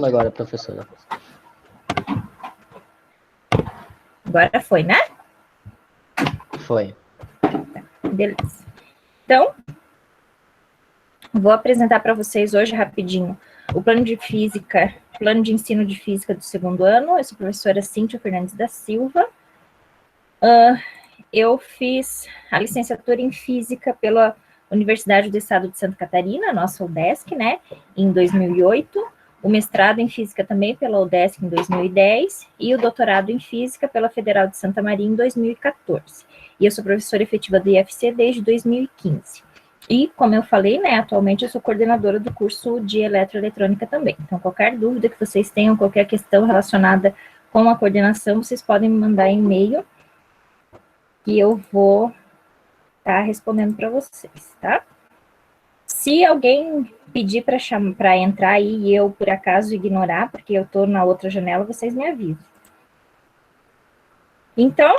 Agora, professora. Agora foi, né? Foi. Beleza. Então, vou apresentar para vocês hoje rapidinho o plano de física, plano de ensino de física do segundo ano. Eu sou a professora Cíntia Fernandes da Silva. Eu fiz a licenciatura em física pela Universidade do Estado de Santa Catarina, nossa UDESC, né, em 2008. O mestrado em física também pela UDESC em 2010 e o doutorado em física pela Federal de Santa Maria em 2014. E eu sou professora efetiva do IFC desde 2015. E, como eu falei, né, atualmente eu sou coordenadora do curso de eletroeletrônica também. Então, qualquer dúvida que vocês tenham, qualquer questão relacionada com a coordenação, vocês podem me mandar e-mail que eu vou estar respondendo para vocês, tá? Se alguém pedir para entrar aí e eu, por acaso, ignorar, porque eu estou na outra janela, vocês me avisam. Então,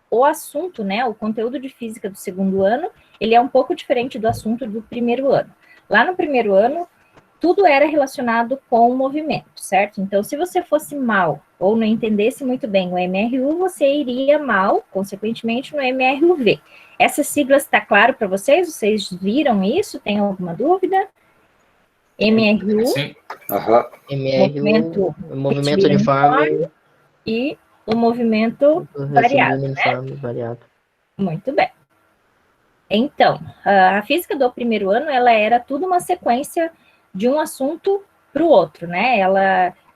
o assunto, né, o conteúdo de física do segundo ano, ele é um pouco diferente do assunto do primeiro ano. Lá no primeiro ano, tudo era relacionado com o movimento, certo? Então, se você fosse mal ou não entendesse muito bem o MRU, você iria mal, consequentemente, no MRUV. Essas siglas está claro para vocês? Vocês viram isso? Tem alguma dúvida? MRU, Sim. MRU, movimento uniforme e o movimento variado, uniforme, variado. Muito bem. Então, a física do primeiro ano, ela era tudo uma sequência de um assunto para o outro, né?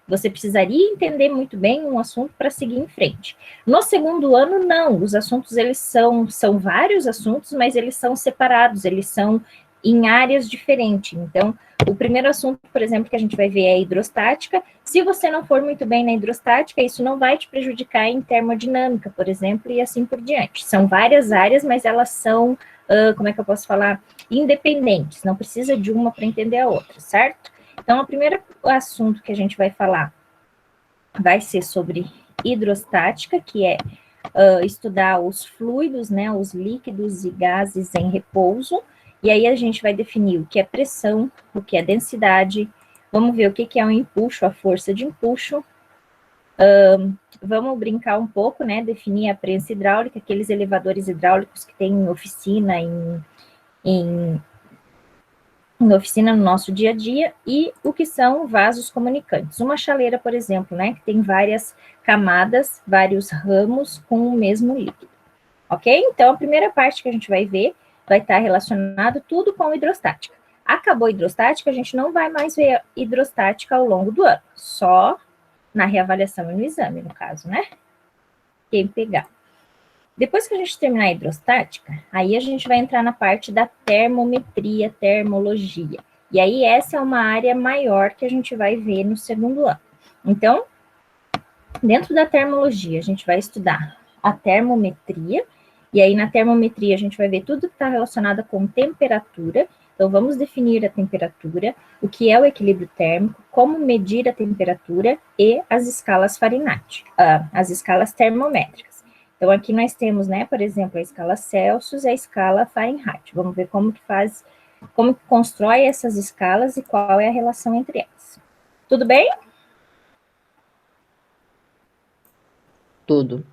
Você precisaria entender muito bem um assunto para seguir em frente. No segundo ano, não. Os assuntos, eles são vários assuntos, mas eles são separados, eles são em áreas diferentes. Então, o primeiro assunto, por exemplo, que a gente vai ver é a hidrostática. Se você não for muito bem na hidrostática, isso não vai te prejudicar em termodinâmica, por exemplo, e assim por diante. São várias áreas, mas elas são como é que eu posso falar? Independentes, não precisa de uma para entender a outra, certo? Então, o primeiro assunto que a gente vai falar vai ser sobre hidrostática, que é estudar os fluidos, né, os líquidos e gases em repouso, e aí a gente vai definir o que é pressão, o que é densidade, vamos ver o que é o empuxo, a força de empuxo, vamos brincar um pouco, né, definir a prensa hidráulica, aqueles elevadores hidráulicos que tem em oficina, em oficina no nosso dia a dia, e o que são vasos comunicantes. Uma chaleira, por exemplo, né, que tem várias camadas, vários ramos com o mesmo líquido. Ok? Então, a primeira parte que a gente vai ver vai estar relacionado tudo com hidrostática. Acabou a hidrostática, a gente não vai mais ver hidrostática ao longo do ano, só na reavaliação e no exame, no caso, né? Quem pegar. Depois que a gente terminar a hidrostática, aí a gente vai entrar na parte da termometria, termologia. E aí essa é uma área maior que a gente vai ver no segundo ano. Então, dentro da termologia, a gente vai estudar a termometria, e aí na termometria a gente vai ver tudo que está relacionado com temperatura. Então, vamos definir a temperatura, o que é o equilíbrio térmico, como medir a temperatura e as escalas Fahrenheit, as escalas termométricas. Então, aqui nós temos, né, por exemplo, a escala Celsius e a escala Fahrenheit. Vamos ver como que constrói essas escalas e qual é a relação entre elas. Tudo bem? Tudo.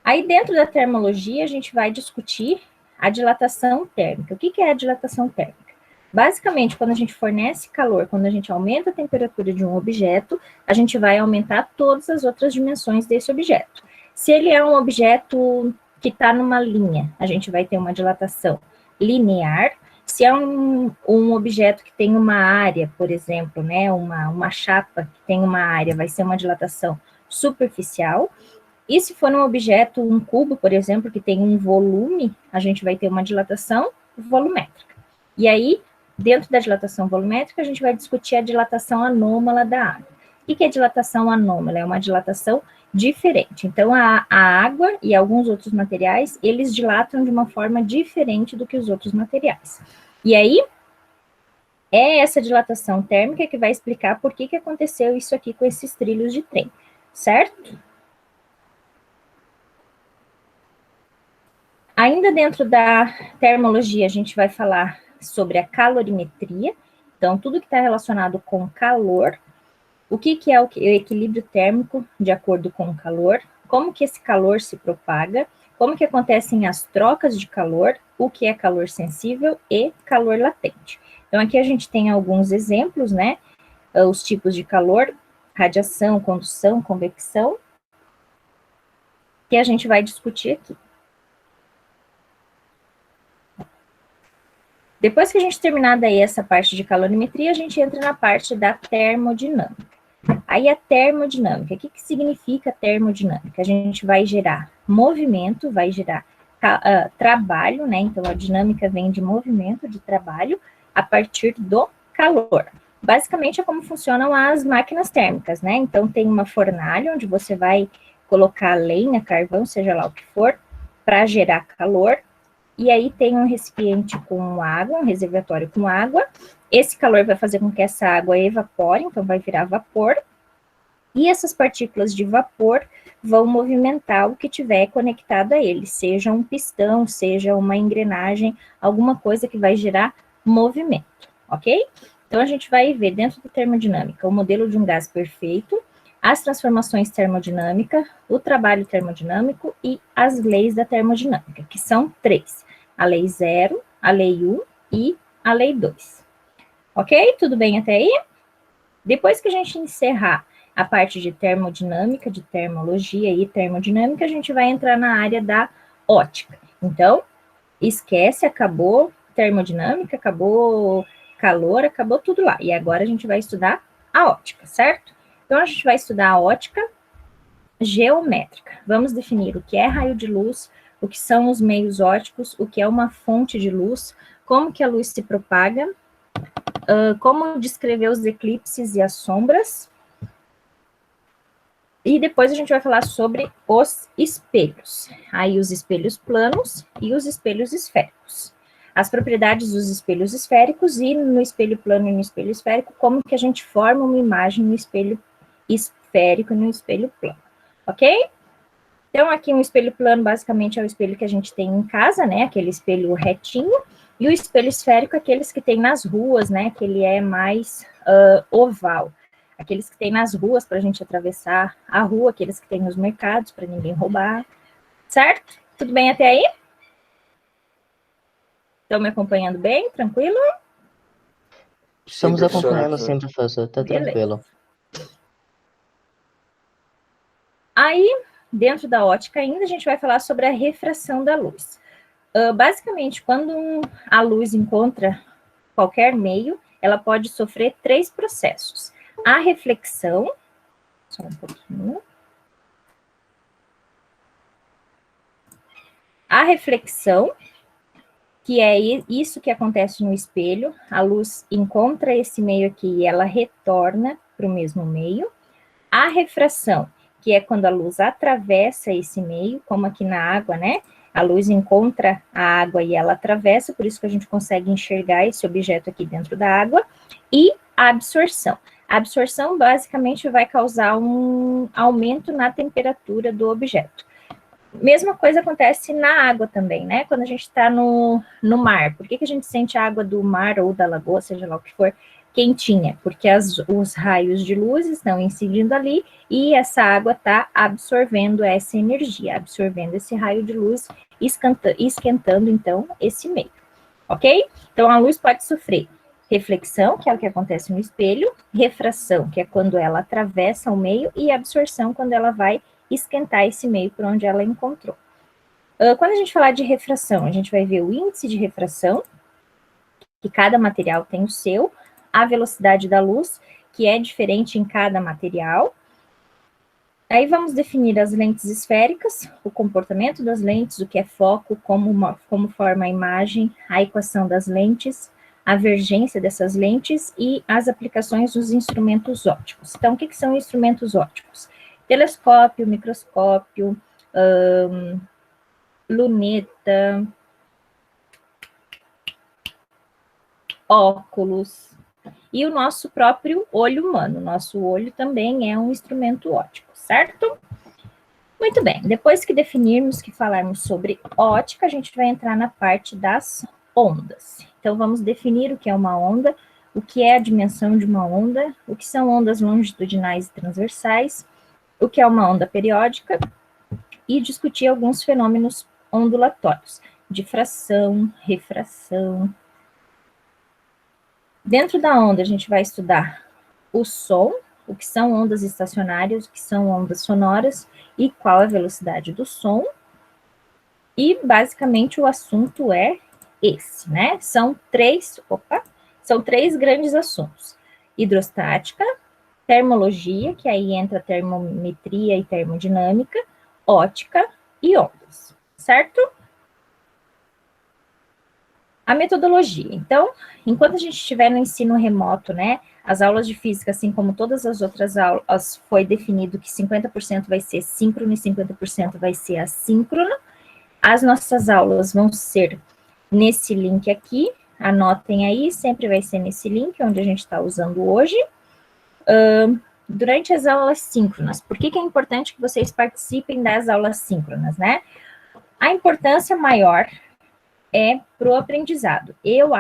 Aí, dentro da termologia, a gente vai discutir a dilatação térmica. O que é a dilatação térmica? Basicamente, quando a gente fornece calor, quando a gente aumenta a temperatura de um objeto, a gente vai aumentar todas as outras dimensões desse objeto. Se ele é um objeto que está numa linha, a gente vai ter uma dilatação linear. Se é um objeto que tem uma área, por exemplo, né, uma chapa que tem uma área, vai ser uma dilatação superficial. E se for um objeto, um cubo, por exemplo, que tem um volume, a gente vai ter uma dilatação volumétrica. E aí, dentro da dilatação volumétrica, a gente vai discutir a dilatação anômala da água. O que é dilatação anômala? É uma dilatação diferente. Então, a água e alguns outros materiais, eles dilatam de uma forma diferente do que os outros materiais. E aí, é essa dilatação térmica que vai explicar por que aconteceu isso aqui com esses trilhos de trem, certo? Ainda dentro da termologia, a gente vai falar sobre a calorimetria. Então, tudo que está relacionado com calor, o que é o equilíbrio térmico de acordo com o calor, como que esse calor se propaga, como que acontecem as trocas de calor, o que é calor sensível e calor latente. Então, aqui a gente tem alguns exemplos, né? Os tipos de calor, radiação, condução, convecção, que a gente vai discutir aqui. Depois que a gente terminar daí essa parte de calorimetria, a gente entra na parte da termodinâmica. Aí a termodinâmica, o que significa termodinâmica? A gente vai gerar movimento, vai gerar trabalho, né? Então a dinâmica vem de movimento, de trabalho, a partir do calor. Basicamente é como funcionam as máquinas térmicas, né? Então tem uma fornalha onde você vai colocar lenha, carvão, seja lá o que for, para gerar calor. E aí tem um recipiente com água, um reservatório com água. Esse calor vai fazer com que essa água evapore, então vai virar vapor. E essas partículas de vapor vão movimentar o que tiver conectado a ele, seja um pistão, seja uma engrenagem, alguma coisa que vai gerar movimento, ok? Então, a gente vai ver dentro da termodinâmica o modelo de um gás perfeito, as transformações termodinâmicas, o trabalho termodinâmico e as leis da termodinâmica, que são 3. A lei 0, a lei 1 e a lei 2. Ok? Tudo bem até aí? Depois que a gente encerrar a parte de termodinâmica, de termologia e termodinâmica, a gente vai entrar na área da ótica. Então, esquece, acabou termodinâmica, acabou calor, acabou tudo lá. E agora a gente vai estudar a ótica, certo? Então, a gente vai estudar a ótica geométrica. Vamos definir o que é raio de luz, o que são os meios ópticos, o que é uma fonte de luz, como que a luz se propaga, como descrever os eclipses e as sombras. E depois a gente vai falar sobre os espelhos. Aí os espelhos planos e os espelhos esféricos. As propriedades dos espelhos esféricos e no espelho plano e no espelho esférico, como que a gente forma uma imagem no espelho esférico e no espelho plano, ok? Então, aqui um espelho plano, basicamente, é o espelho que a gente tem em casa, né? Aquele espelho retinho. E o espelho esférico, aqueles que tem nas ruas, né? Que ele é mais oval. Aqueles que tem nas ruas para a gente atravessar a rua, aqueles que tem nos mercados para ninguém roubar. Certo? Tudo bem até aí? Estão me acompanhando bem? Tranquilo? Estamos acompanhando sim, professor. Tá tranquilo. Aí, dentro da ótica ainda, a gente vai falar sobre a refração da luz. Basicamente, quando a luz encontra qualquer meio, ela pode sofrer 3 processos. A reflexão, só um pouquinho. A reflexão, que é isso que acontece no espelho, a luz encontra esse meio aqui e ela retorna para o mesmo meio. A refração, que é quando a luz atravessa esse meio, como aqui na água, né? A luz encontra a água e ela atravessa, por isso que a gente consegue enxergar esse objeto aqui dentro da água. E a absorção. A absorção, basicamente, vai causar um aumento na temperatura do objeto. Mesma coisa acontece na água também, né? Quando a gente está no mar. Por que a gente sente a água do mar ou da lagoa, seja lá o que for, quentinha? Porque os raios de luz estão incidindo ali e essa água está absorvendo essa energia, absorvendo esse raio de luz, esquentando, então, esse meio. Ok? Então, a luz pode sofrer reflexão, que é o que acontece no espelho, refração, que é quando ela atravessa o meio, e absorção, quando ela vai esquentar esse meio por onde ela encontrou. Quando a gente falar de refração, a gente vai ver o índice de refração, que cada material tem o seu, a velocidade da luz, que é diferente em cada material. Aí vamos definir as lentes esféricas, o comportamento das lentes, o que é foco, como forma a imagem, a equação das lentes, a divergência dessas lentes e as aplicações dos instrumentos ópticos. Então, o que são instrumentos ópticos? Telescópio, microscópio, luneta, óculos e o nosso próprio olho humano. Nosso olho também é um instrumento óptico, certo? Muito bem, depois que definirmos, que falarmos sobre ótica, a gente vai entrar na parte das ondas. Então, vamos definir o que é uma onda. o que é a dimensão de uma onda, o que são ondas longitudinais e transversais, o que é uma onda periódica, e discutir alguns fenômenos ondulatórios, difração, refração. Dentro da onda, a gente vai estudar o som, o que são ondas estacionárias, o que são ondas sonoras e qual a velocidade do som. E, basicamente, o assunto é esse, né? São três grandes assuntos. Hidrostática, termologia, que aí entra termometria e termodinâmica, ótica e ondas, certo? A metodologia. Então, enquanto a gente estiver no ensino remoto, né, as aulas de física, assim como todas as outras aulas, foi definido que 50% vai ser síncrono e 50% vai ser assíncrono. As nossas aulas vão ser nesse link aqui, anotem aí, sempre vai ser nesse link, onde a gente está usando hoje. Durante as aulas síncronas, por que é importante que vocês participem das aulas síncronas, né? A importância maior é para o aprendizado. Eu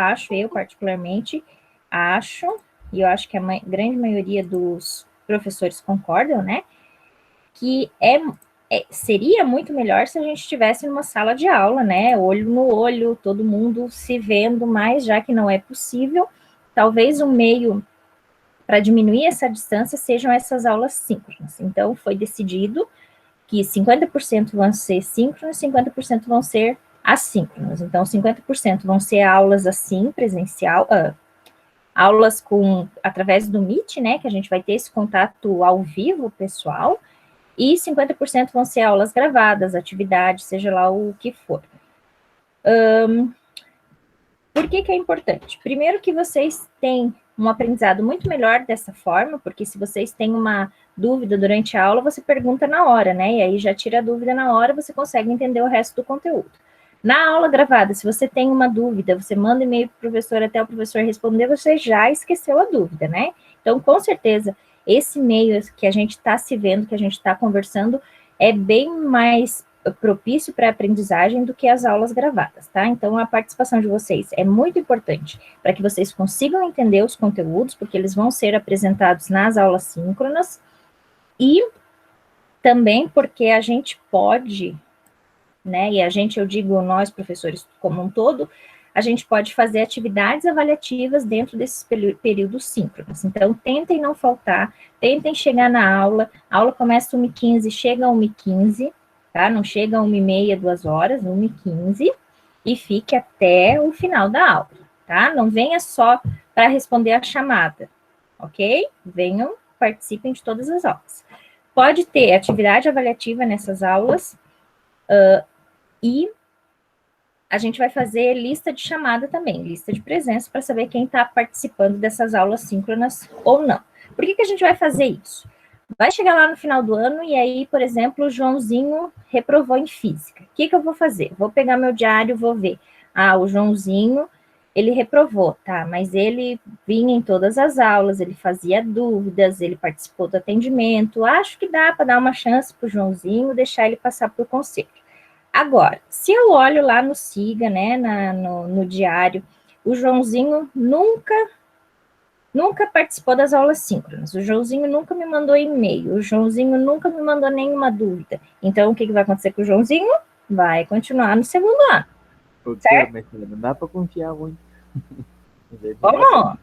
particularmente acho, e eu acho que a grande maioria dos professores concordam, né, que seria muito melhor se a gente estivesse numa sala de aula, né, olho no olho, todo mundo se vendo, mas já que não é possível, talvez um meio para diminuir essa distância sejam essas aulas síncronas. Então, foi decidido que 50% vão ser síncronos, 50% vão ser assíncronos. Então, 50% vão ser aulas assim, presencial, aulas através do Meet, né, que a gente vai ter esse contato ao vivo, pessoal, e 50% vão ser aulas gravadas, atividades, seja lá o que for. Por que é importante? Primeiro que vocês têm um aprendizado muito melhor dessa forma, porque se vocês têm uma dúvida durante a aula, você pergunta na hora, né? E aí já tira a dúvida na hora, você consegue entender o resto do conteúdo. Na aula gravada, se você tem uma dúvida, você manda e-mail para o professor até o professor responder, você já esqueceu a dúvida, né? Então, com certeza, esse meio que a gente está se vendo, que a gente está conversando, é bem mais propício para a aprendizagem do que as aulas gravadas, tá? Então, a participação de vocês é muito importante para que vocês consigam entender os conteúdos, porque eles vão ser apresentados nas aulas síncronas, e também porque a gente pode, né, e eu digo nós, professores como um todo, a gente pode fazer atividades avaliativas dentro desses períodos síncronos. Então, tentem não faltar, tentem chegar na aula, a aula começa 1h15, chega 1h15, tá? Não chega 1h30, 2 horas, 1h15, e fique até o final da aula, tá? Não venha só para responder a chamada, ok? Venham, participem de todas as aulas. Pode ter atividade avaliativa nessas aulas, e a gente vai fazer lista de chamada também, lista de presença, para saber quem está participando dessas aulas síncronas ou não. Por que a gente vai fazer isso? Vai chegar lá no final do ano e aí, por exemplo, o Joãozinho reprovou em física. O que eu vou fazer? Vou pegar meu diário, vou ver. O Joãozinho, ele reprovou, tá? Mas ele vinha em todas as aulas, ele fazia dúvidas, ele participou do atendimento. Acho que dá para dar uma chance para o Joãozinho, deixar ele passar por conselho. Agora, se eu olho lá no SIGA, né, no diário, o Joãozinho nunca participou das aulas síncronas, o Joãozinho nunca me mandou e-mail, o Joãozinho nunca me mandou nenhuma dúvida. Então, o que vai acontecer com o Joãozinho? Vai continuar no segundo ano. Certo? Mas não dá para confiar muito. Como?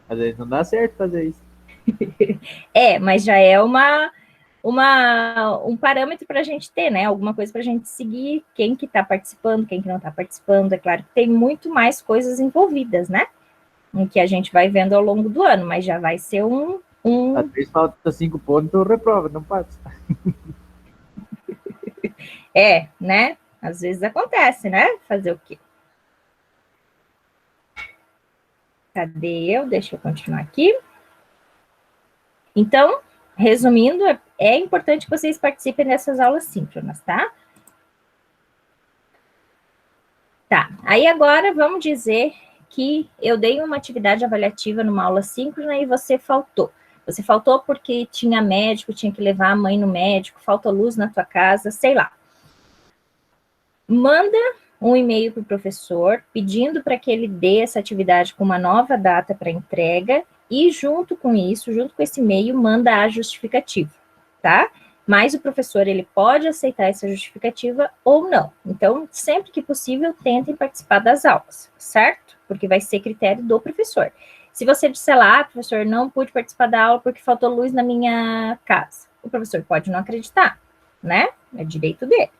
Às vezes não dá certo fazer isso. Mas já é um parâmetro para a gente ter, né? Alguma coisa para a gente seguir, quem que está participando, quem que não está participando. É claro que tem muito mais coisas envolvidas, né? Em que a gente vai vendo ao longo do ano, mas já vai ser Às vezes falta 5 pontos, então reprova, não passa. Né? Às vezes acontece, né? Fazer o quê? Cadê eu? Deixa eu continuar aqui. Então, resumindo, é importante que vocês participem dessas aulas síncronas, tá? Tá, aí agora vamos dizer que eu dei uma atividade avaliativa numa aula síncrona e você faltou. Você faltou porque tinha médico, tinha que levar a mãe no médico, falta luz na tua casa, sei lá. Manda um e-mail para o professor, pedindo para que ele dê essa atividade com uma nova data para entrega, e junto com isso, junto com esse e-mail, manda a justificativa, tá? Mas o professor, ele pode aceitar essa justificativa ou não. Então, sempre que possível, tentem participar das aulas, certo? Porque vai ser critério do professor. Se você disser lá, professor, não pude participar da aula porque faltou luz na minha casa, o professor pode não acreditar, né? É direito dele.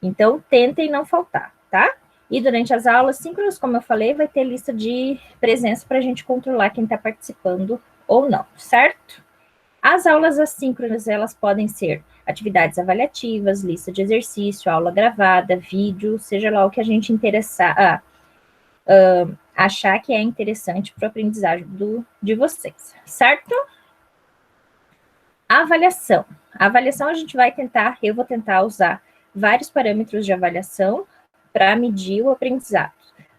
Então, tentem não faltar, tá? E durante as aulas síncronas, como eu falei, vai ter lista de presença para a gente controlar quem está participando ou não, certo? As aulas assíncronas, elas podem ser atividades avaliativas, lista de exercício, aula gravada, vídeo, seja lá o que a gente achar que é interessante para o aprendizagem de vocês, certo? A avaliação. A avaliação a gente vai tentar, eu vou tentar usar vários parâmetros de avaliação para medir o aprendizado.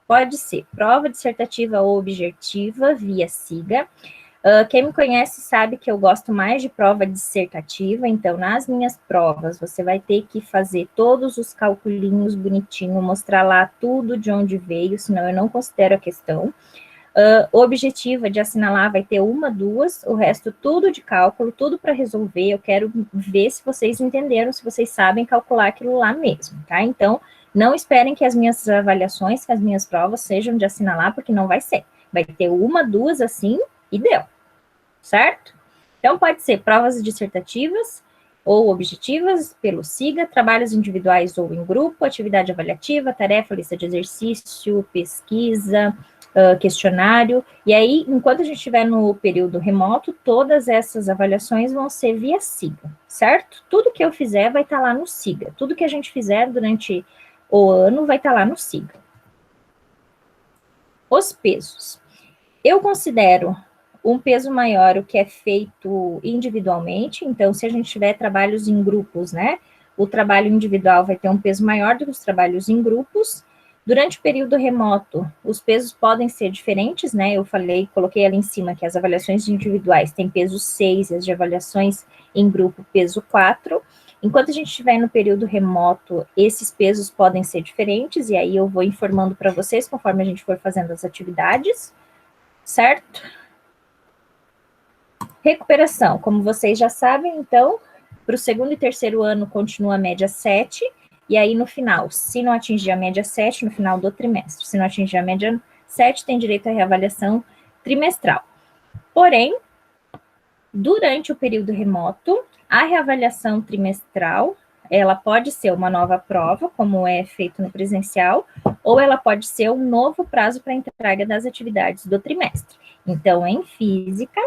Pode ser prova dissertativa ou objetiva via SIGA. Quem me conhece sabe que eu gosto mais de prova dissertativa, então nas minhas provas você vai ter que fazer todos os calculinhos bonitinho, mostrar lá tudo de onde veio, senão eu não considero a questão. Objetiva de assinalar vai ter uma, duas, o resto tudo de cálculo, tudo para resolver. Eu quero ver se vocês entenderam, se vocês sabem calcular aquilo lá mesmo, tá? Então, não esperem que as minhas avaliações, que as minhas provas sejam de assinalar, porque não vai ser. Vai ter uma, duas assim e deu, certo? Então, pode ser provas dissertativas ou objetivas pelo SIGA, trabalhos individuais ou em grupo, atividade avaliativa, tarefa, lista de exercício, pesquisa, questionário, e aí, enquanto a gente estiver no período remoto, todas essas avaliações vão ser via SIGA, certo? Tudo que eu fizer vai estar lá no SIGA, tudo que a gente fizer durante o ano vai estar lá no SIGA. Os pesos. Eu considero um peso maior o que é feito individualmente, então, se a gente tiver trabalhos em grupos, né, o trabalho individual vai ter um peso maior do que os trabalhos em grupos. Durante o período remoto, os pesos podem ser diferentes, né? Eu coloquei ali em cima que as avaliações individuais têm peso 6 e as de avaliações em grupo peso 4. Enquanto a gente estiver no período remoto, esses pesos podem ser diferentes, e aí eu vou informando para vocês conforme a gente for fazendo as atividades, certo? Recuperação, como vocês já sabem, então, para o segundo e terceiro ano continua a média 7, e aí, no final, se não atingir a média 7, no final do trimestre, se não atingir a média 7, tem direito à reavaliação trimestral. Porém, durante o período remoto, a reavaliação trimestral, ela pode ser uma nova prova, como é feito no presencial, ou ela pode ser um novo prazo para entrega das atividades do trimestre. Então, em física,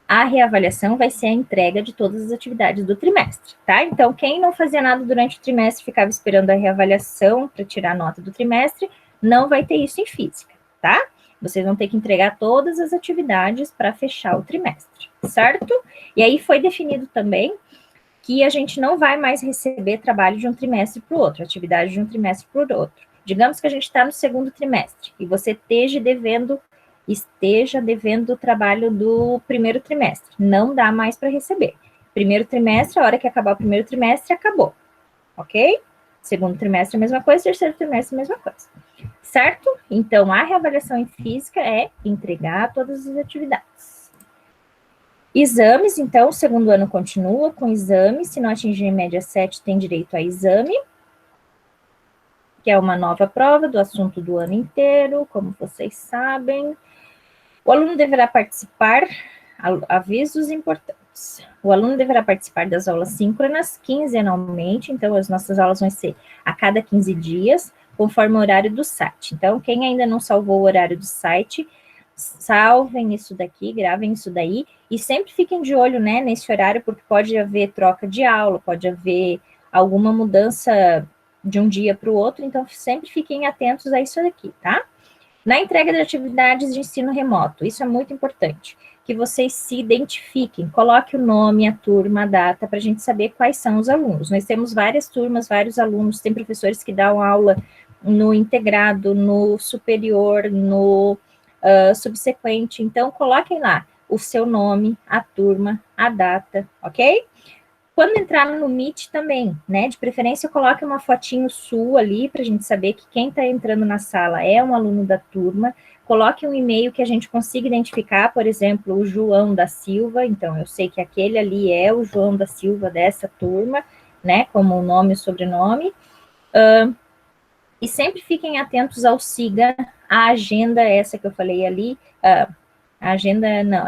a reavaliação vai ser a entrega de todas as atividades do trimestre, tá? Então, quem não fazia nada durante o trimestre, ficava esperando a reavaliação para tirar a nota do trimestre, não vai ter isso em física, tá? Vocês vão ter que entregar todas as atividades para fechar o trimestre, certo? E aí foi definido também que a gente não vai mais receber trabalho de um trimestre para o outro, atividade de um trimestre para o outro. Digamos que a gente está no segundo trimestre e você esteja devendo o trabalho do primeiro trimestre. Não dá mais para receber. Primeiro trimestre, a hora que acabar o primeiro trimestre, acabou. Ok? Segundo trimestre, a mesma coisa. Terceiro trimestre, a mesma coisa. Certo? Então, a reavaliação em física é entregar todas as atividades. Exames, então, o segundo ano continua com exame. Se não atingir média 7, tem direito a exame, que é uma nova prova do assunto do ano inteiro, como vocês sabem. O aluno deverá participar, avisos importantes. O aluno deverá participar das aulas síncronas quinzenalmente, então as nossas aulas vão ser a cada 15 dias, conforme o horário do site. Então, quem ainda não salvou o horário do site, salvem isso daqui, gravem isso daí, e sempre fiquem de olho, né, nesse horário, porque pode haver troca de aula, pode haver alguma mudança de um dia para o outro, então sempre fiquem atentos a isso daqui, tá? Na entrega de atividades de ensino remoto, isso é muito importante, que vocês se identifiquem, coloque o nome, a turma, a data, para a gente saber quais são os alunos. Nós temos várias turmas, vários alunos, tem professores que dão aula no integrado, no superior, no subsequente, então coloquem lá o seu nome, a turma, a data, ok? Quando entrar no Meet também, né? De preferência, coloque uma fotinho sua ali para a gente saber que quem está entrando na sala é um aluno da turma. Coloque um e-mail que a gente consiga identificar, por exemplo, o João da Silva. Então, eu sei que aquele ali é o João da Silva dessa turma, né? Como o nome e o sobrenome. E sempre fiquem atentos ao SIGA, a agenda essa que eu falei ali. A agenda não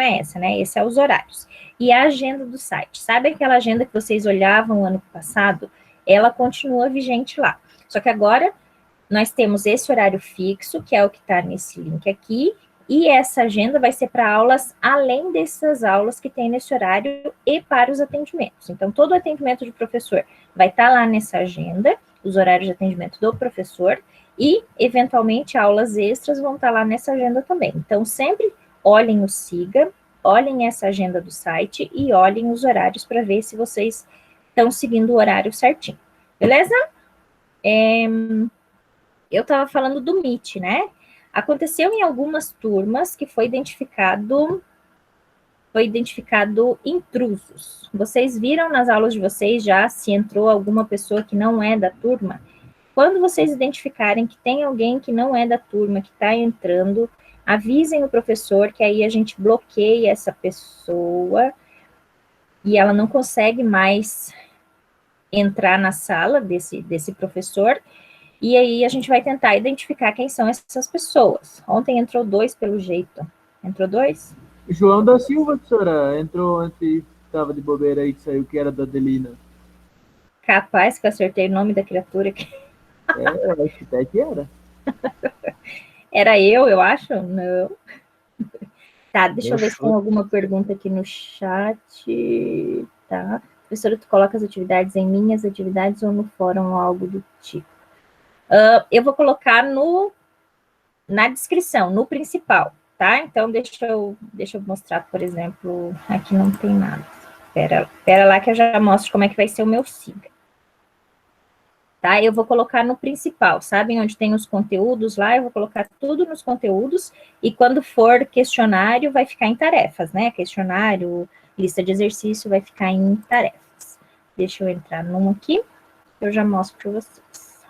é essa, né? Esse é os horários. E a agenda do site. Sabe aquela agenda que vocês olhavam ano passado? Ela continua vigente lá. Só que agora nós temos esse horário fixo, que é o que está nesse link aqui, e essa agenda vai ser para aulas além dessas aulas que tem nesse horário e para os atendimentos. Então, todo o atendimento de professor vai estar lá nessa agenda, os horários de atendimento do professor, e, eventualmente, aulas extras vão estar lá nessa agenda também. Então, sempre olhem o SIGA, olhem essa agenda do site e olhem os horários para ver se vocês estão seguindo o horário certinho. Beleza? Eu estava falando do Meet, né? Aconteceu em algumas turmas que foi identificado intrusos. Vocês viram nas aulas de vocês já se entrou alguma pessoa que não é da turma? Quando vocês identificarem que tem alguém que não é da turma, que está entrando, avisem o professor, que aí a gente bloqueia essa pessoa e ela não consegue mais entrar na sala desse professor, e aí a gente vai tentar identificar quem são essas pessoas. Ontem entrou 2 pelo jeito. Entrou 2? João da Silva, professora, entrou antes, estava de bobeira aí, que saiu, que era da Adelina. Capaz que eu acertei o nome da criatura aqui. Eu acho que até que era. Era eu acho? Não. Tá, deixa eu ver se tem alguma pergunta aqui no chat. Tá. Professora, tu coloca as atividades em minhas atividades ou no fórum ou algo do tipo? Eu vou colocar na descrição, no principal, tá? Então, deixa eu mostrar, por exemplo, aqui não tem nada. Pera lá que eu já mostro como é que vai ser o meu SIGA. Tá? Eu vou colocar no principal, sabem onde tem os conteúdos lá? Eu vou colocar tudo nos conteúdos e quando for questionário vai ficar em tarefas, né? Questionário, lista de exercício vai ficar em tarefas. Deixa eu entrar num aqui, eu já mostro para vocês.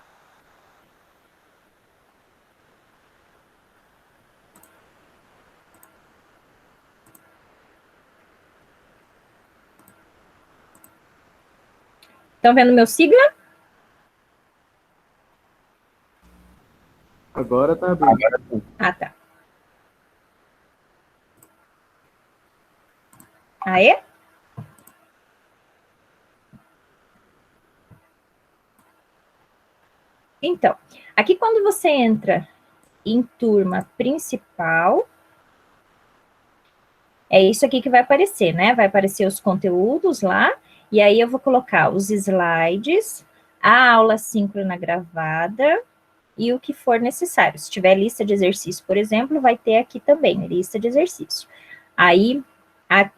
Estão vendo meu sigla? Agora tá bem. Ah, tá. Aê? Então, aqui quando você entra em turma principal, é isso aqui que vai aparecer, né? Vai aparecer os conteúdos lá, e aí eu vou colocar os slides, a aula síncrona gravada e o que for necessário. Se tiver lista de exercício, por exemplo, vai ter aqui também, lista de exercício. Aí, a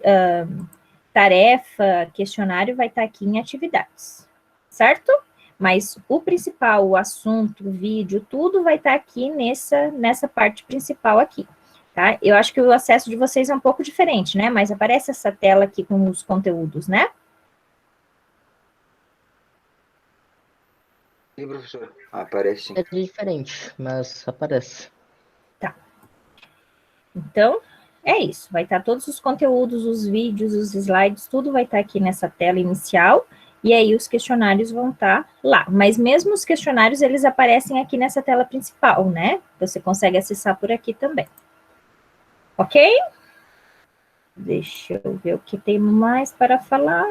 tarefa, questionário vai estar aqui em atividades, certo? Mas o principal, o assunto, o vídeo, tudo vai estar aqui nessa parte principal aqui. Tá? Eu acho que o acesso de vocês é um pouco diferente, né? Mas aparece essa tela aqui com os conteúdos, né? Sim, professor. Aparece sim. É diferente, mas aparece. Tá. Então, é isso. Vai estar todos os conteúdos, os vídeos, os slides, tudo vai estar aqui nessa tela inicial. E aí os questionários vão estar lá. Mas mesmo os questionários, eles aparecem aqui nessa tela principal, né? Você consegue acessar por aqui também. Ok? Deixa eu ver o que tem mais para falar.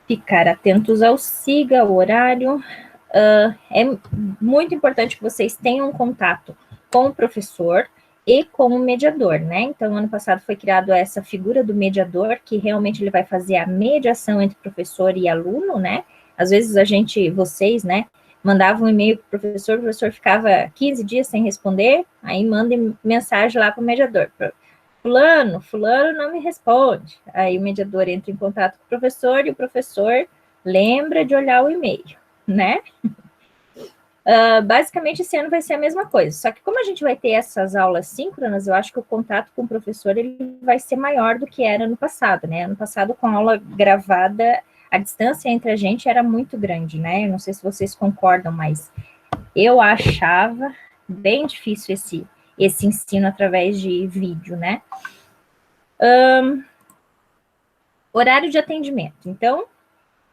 Ficar atentos ao SIGA, ao horário. É muito importante que vocês tenham contato com o professor e com o mediador, né? Então, ano passado foi criado essa figura do mediador, que realmente ele vai fazer a mediação entre professor e aluno, né? Às vezes vocês, né, mandavam um e-mail para o professor ficava 15 dias sem responder, aí mandem mensagem lá para o mediador. Fulano não me responde. Aí o mediador entra em contato com o professor e o professor lembra de olhar o e-mail, né? Basicamente, esse ano vai ser a mesma coisa. Só que como a gente vai ter essas aulas síncronas, eu acho que o contato com o professor ele vai ser maior do que era no passado, né? Ano passado, com a aula gravada, a distância entre a gente era muito grande, né? Eu não sei se vocês concordam, mas eu achava bem difícil esse ensino através de vídeo, né? Horário de atendimento. Então,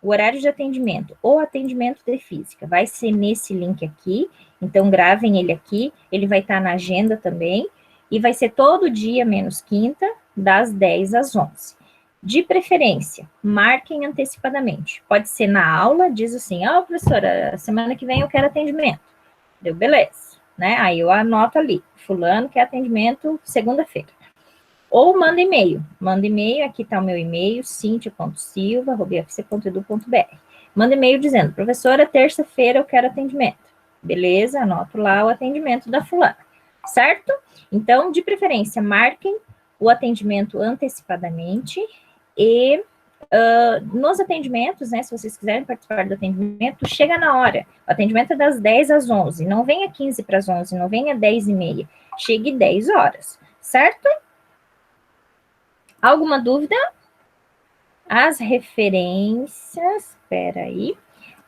o horário de atendimento ou atendimento de física vai ser nesse link aqui, então gravem ele aqui, ele vai estar na agenda também, e vai ser todo dia, menos quinta, das 10 às 11. De preferência, marquem antecipadamente. Pode ser na aula, diz assim, professora, semana que vem eu quero atendimento. Deu, beleza, né? Aí eu anoto ali, fulano quer atendimento segunda-feira. Ou manda e-mail. Manda e-mail, aqui está o meu e-mail, cintia.silva@ufc.edu.br. Manda e-mail dizendo, professora, terça-feira eu quero atendimento. Beleza, anoto lá o atendimento da fulana, certo? Então, de preferência, marquem o atendimento antecipadamente e nos atendimentos, né, se vocês quiserem participar do atendimento, chega na hora. O atendimento é das 10 às 11, não venha 15 para as 11, não venha 10 e meia, chegue 10 horas, certo? Alguma dúvida? As referências, espera aí.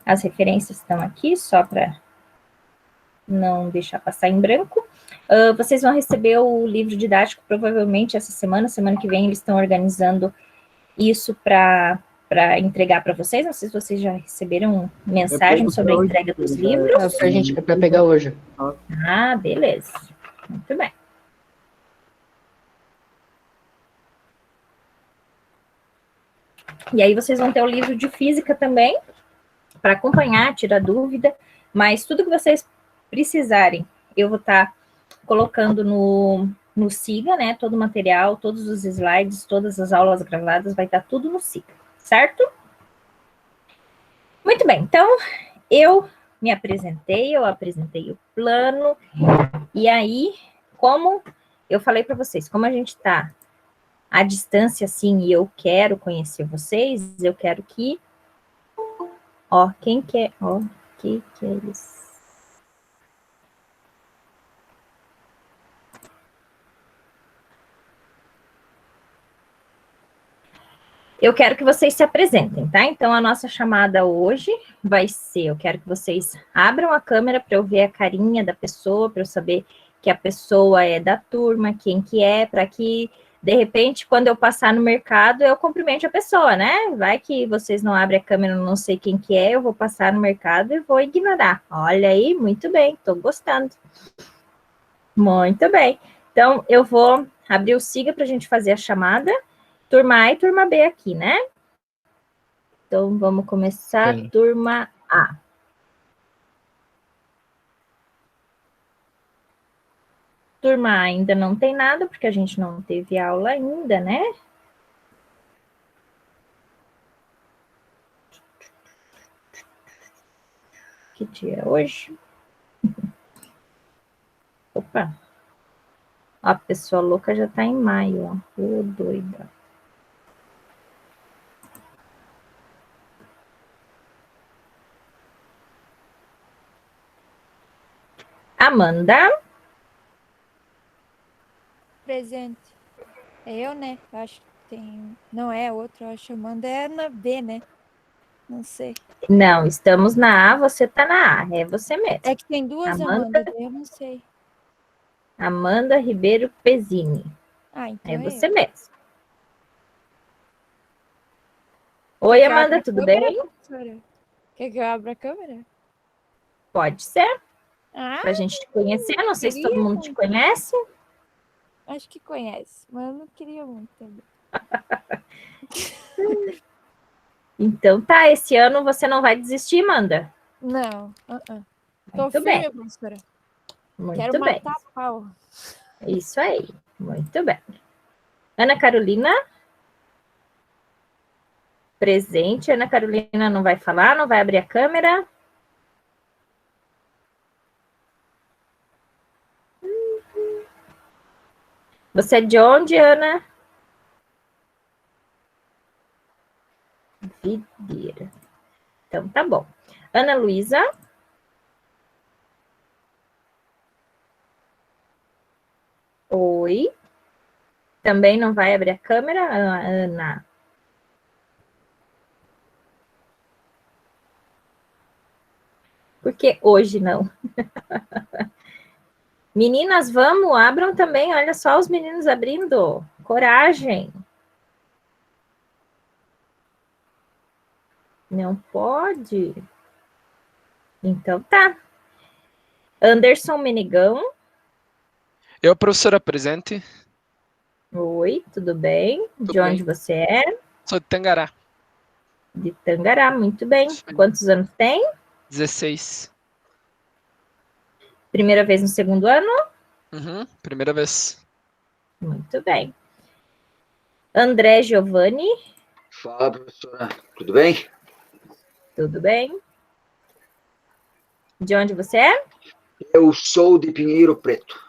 As referências estão aqui, só para não deixar passar em branco. Vocês vão receber o livro didático provavelmente essa semana que vem eles estão organizando isso para entregar para vocês. Não sei se vocês já receberam mensagem sobre a entrega dos livros. É para pegar hoje. Ah, beleza. Muito bem. E aí vocês vão ter o livro de física também, para acompanhar, tirar dúvida, mas tudo que vocês precisarem, eu vou estar colocando no Siga, né? Todo o material, todos os slides, todas as aulas gravadas, vai estar tudo no Siga, certo? Muito bem, então eu me apresentei, eu apresentei o plano, e aí, como eu falei para vocês, como a gente está à distância assim, e eu quero conhecer vocês, eu quero que quem quer? Que é isso? Eu quero que vocês se apresentem, tá? Então, a nossa chamada hoje vai ser, eu quero que vocês abram a câmera para eu ver a carinha da pessoa, para eu saber que a pessoa é da turma, quem que é, para que, de repente, quando eu passar no mercado, eu cumprimente a pessoa, né? Vai que vocês não abrem a câmera, eu não sei quem que é, eu vou passar no mercado e vou ignorar. Olha aí, muito bem, estou gostando. Muito bem. Então, eu vou abrir o Siga para a gente fazer a chamada. Turma A e turma B aqui, né? Então, vamos começar. Sim. Turma A. Turma A ainda não tem nada, porque a gente não teve aula ainda, né? Que dia é hoje? Opa! A pessoa louca já tá em maio, ó. Ô, doida. Amanda. Presente. É eu, né? Eu acho que tem... Não é outro, eu acho que Amanda é na B, né? Não sei. Não, estamos na A, você tá na A. É você mesmo. É que tem duas Amanda, eu não sei. Amanda Ribeiro Pezzini. Ah, então é você mesmo. Oi, Oi, Amanda, tudo bem? Professora? Quer que eu abra a câmera? Pode ser. Ah, Pra gente te conhecer, não sei se todo mundo te conhece. Acho que conhece, mas eu não queria muito também. Então tá, esse ano você não vai desistir, Amanda? Não, Tô Muito firme, bem. professora. Muito Quero bem. matar pau. Isso aí, muito bem. Ana Carolina? Presente. Ana Carolina não vai falar, não vai abrir a câmera. Você é de onde, Ana? Videira. Então, tá bom. Ana Luísa? Oi. Também não vai abrir a câmera, Ana? Porque hoje não. Meninas, vamos, abram também. Olha só os meninos abrindo. Coragem. Não pode. Então tá. Anderson Menegão. Eu, professora, presente. Oi, tudo bem? Tudo De onde bem. você é? Sou de Tangará. De Tangará, muito bem. Quantos anos tem? 16. Primeira vez no segundo ano? Uhum, primeira vez. Muito bem. André Giovanni, Fala, professora. Tudo bem? tudo bem? De onde você é? Eu sou de Pinheiro Preto.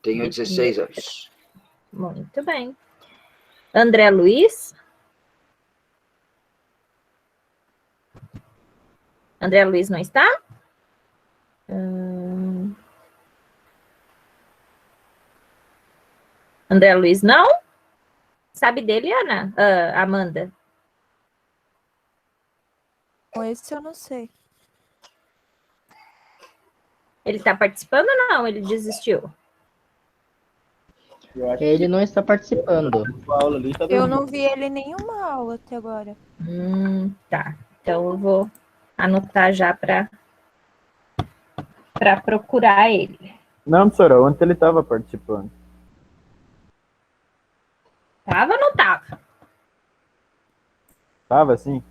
Tenho De 16 anos. Muito bem. André Luiz. André Luiz não está? André Luiz não? Sabe dele, Ana? Amanda? Com esse eu não sei. Ele está participando ou não? Ele desistiu? Eu acho Ele não está participando. que a aula ali tá Eu dando. não vi ele em nenhuma aula até agora. Tá. Então eu vou anotar já para procurar ele. Não, professora, ontem ele estava participando. Tava ou não tava? Tava sim?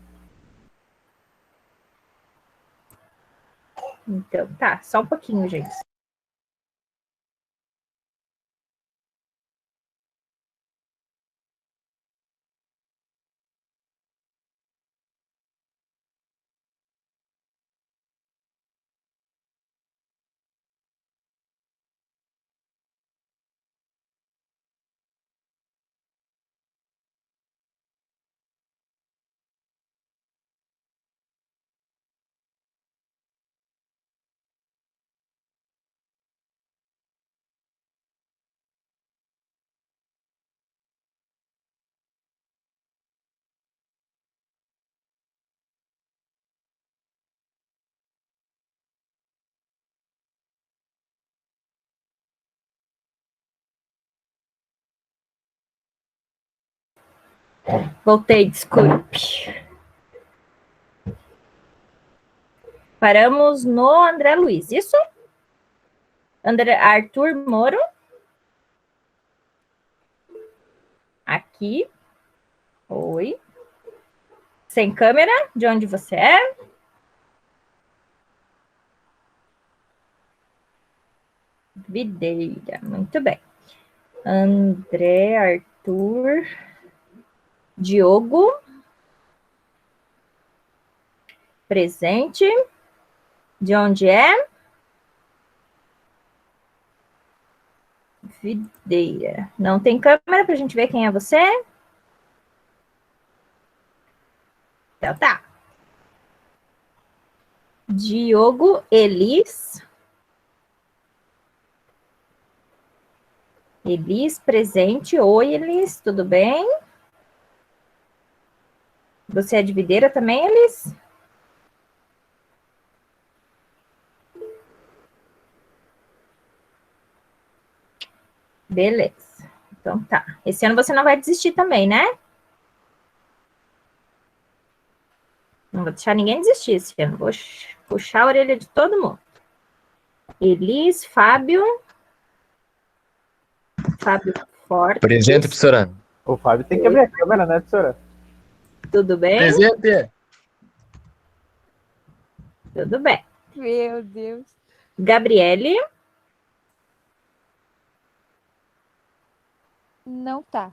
Então tá, só um pouquinho, gente. Voltei, desculpe. Paramos no André Luiz, isso? Arthur Moro. Aqui. Oi. Sem câmera, de onde você é? Videira, muito bem. André, Arthur, Diogo. Presente. De onde é? Videira. Não tem câmera para a gente ver quem é você? Então tá. Diogo Elis. Elis, presente. Oi, Elis, tudo bem? Você é de Videira também, Elis? Beleza. Então tá. Esse ano você não vai desistir também, né? Não vou deixar ninguém desistir esse ano. Vou puxar a orelha de todo mundo. Elis, Fábio. Fábio Fortes. Presente, professora. O Fábio tem que abrir a câmera, né, professora? Tudo bem? Presente. Tudo bem. Meu Deus. Gabriele. Não tá.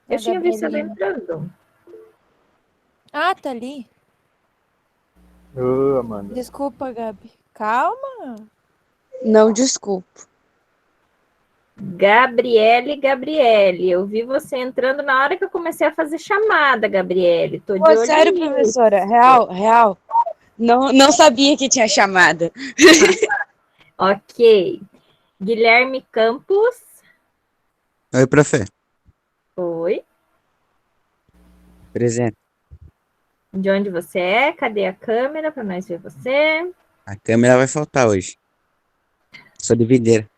Eu A tinha visto ela Gabrielina. entrando. Ah, tá ali. Ô, Amanda. Desculpa, Gabi. Calma. Não, desculpa. Gabriele, eu vi você entrando na hora que eu comecei a fazer chamada, Gabriele. Tô de Pô, olho sério, nisso. professora? Real. Não sabia que tinha chamada. Ok. Guilherme Campos. Oi, profe. Oi. Presente. De onde você é? Cadê a câmera para nós ver você? A câmera vai faltar hoje. Sou de Videira.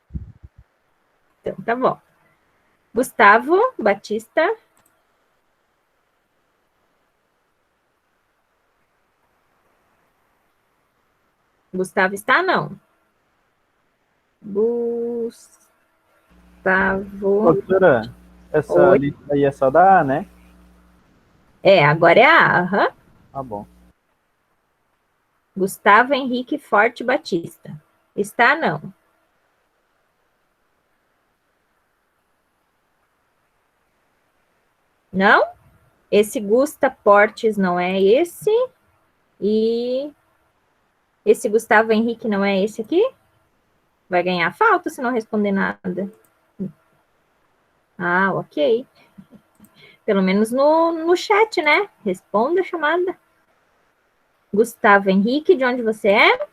Então, tá bom. Gustavo Batista. Gustavo está? Não. Gustavo. Professora, essa Oi. lista aí é só da A, né? Agora é a A. Tá bom. Gustavo Henrique Forte Batista. Está? Não. Não? Esse Gusta Portes não é esse. E esse Gustavo Henrique não é esse aqui? Vai ganhar falta se não responder nada. Ah, ok. Pelo menos no chat, né? Responda a chamada. Gustavo Henrique, de onde você é?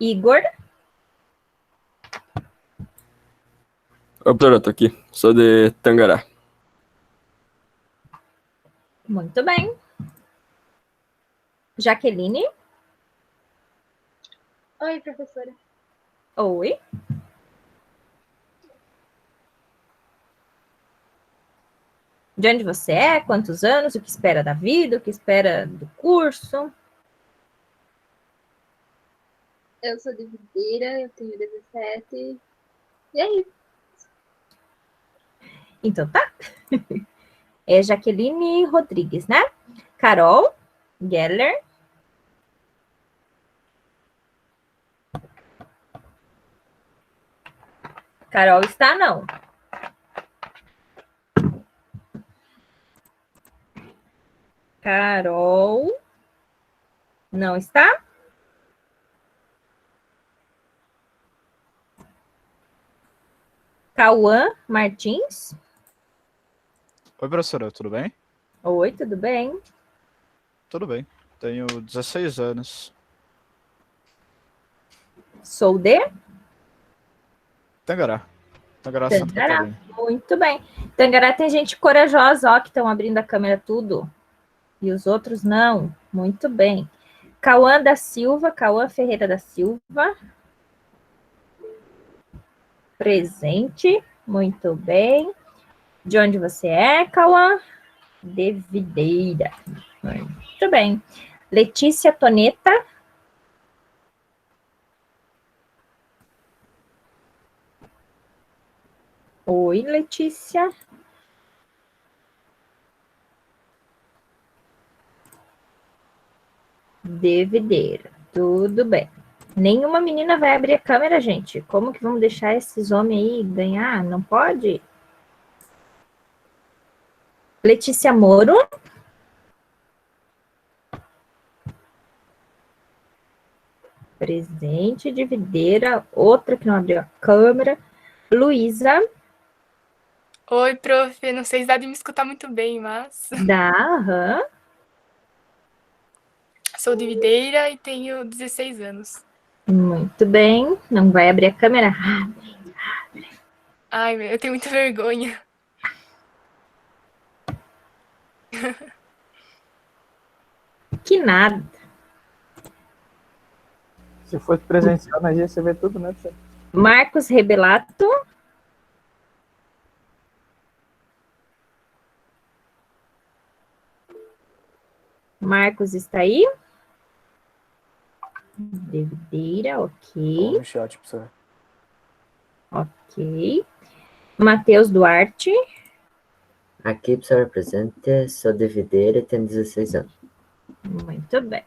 Igor. Oi, professora, tô aqui. Sou de Tangará. Muito bem. Jaqueline. Oi, professora. Oi. De onde você é? Quantos anos? O que espera da vida? O que espera do curso? Eu sou de Videira, eu tenho 17. E aí? Então tá. É Jaqueline Rodrigues, né? Carol Geller. Carol está? Não. Carol não está? Cauã Martins. Oi, professora, tudo bem? Oi, tudo bem? Tudo bem. Tenho 16 anos. Sou de? Tangará. Tangará, Santa Tangará. Catarina. Muito bem. Tangará tem gente corajosa, ó, que estão abrindo a câmera tudo. E os outros não. Muito bem. Cauã da Silva, Cauã Ferreira da Silva. Presente. Muito bem. De onde você é, Cauã? De Videira. Muito bem. Letícia Toneta. Oi, Letícia. De Videira. Tudo bem. Nenhuma menina vai abrir a câmera, gente. Como que vamos deixar esses homens aí ganhar? Não pode? Letícia Moro. Presente de Videira. Outra que não abriu a câmera. Luísa. Oi, prof. Não sei se dá de me escutar muito bem, mas... Dá, aham. Sou de Videira e tenho 16 anos. Muito bem. Não vai abrir a câmera? Ai, meu, eu tenho muita vergonha. Que nada. Se fosse presencial na dia, você vê tudo, né? Marcos Rebelato. Marcos está aí? De Videira, ok. No chat, professor. Ok. Matheus Duarte. Aqui, professor presente, sou de Videira e tenho 16 anos. Muito bem.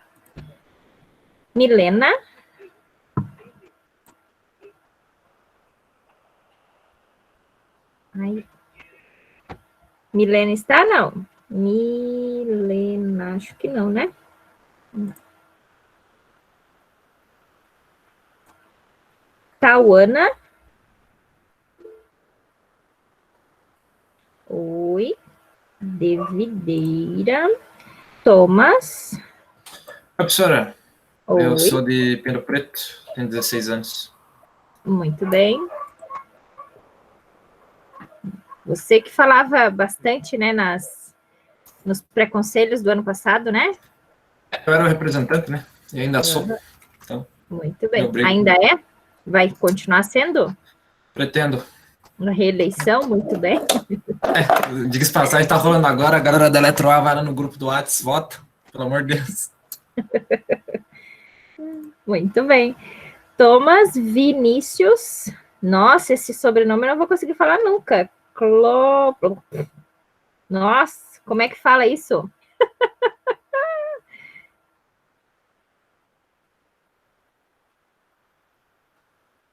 Milena. Ai. Milena está? Não. Milena, acho que não, né? Tauana. Oi. De Videira. Thomas. Oi, professora. Eu Oi. sou de Pelo Preto, tenho 16 anos. Muito bem. Você que falava bastante, né, nos preconselhos do ano passado, né? Eu era o representante, né? E ainda sou. Então, Muito bem. meu brigo. Ainda é? Vai continuar sendo? Pretendo. Na reeleição, muito bem. Diga-se de passagem, tá rolando agora, a galera da Eletroa vai lá no grupo do Whats, vota, pelo amor de Deus. Muito bem. Thomas Vinícius. Nossa, esse sobrenome eu não vou conseguir falar nunca. Nossa, como é que fala isso?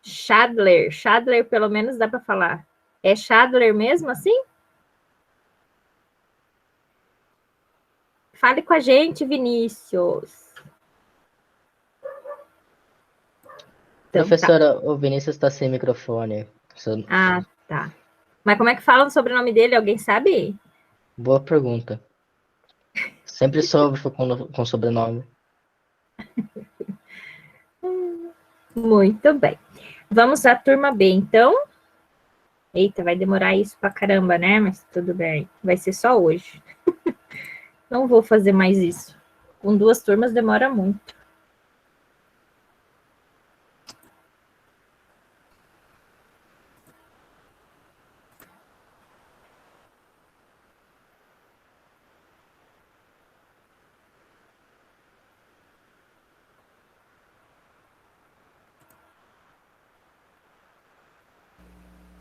Schadler. Schadler, pelo menos dá para falar. É Schadler mesmo assim? Fale com a gente, Vinícius. Então, Professora, o Vinícius está sem microfone. Ah, tá. Mas como é que fala o sobrenome dele? Alguém sabe? Boa pergunta. Sempre soube com sobrenome. Muito bem. Vamos à turma B, então. Eita, vai demorar isso pra caramba, né? Mas tudo bem. Vai ser só hoje. Não vou fazer mais isso. Com 2 turmas demora muito.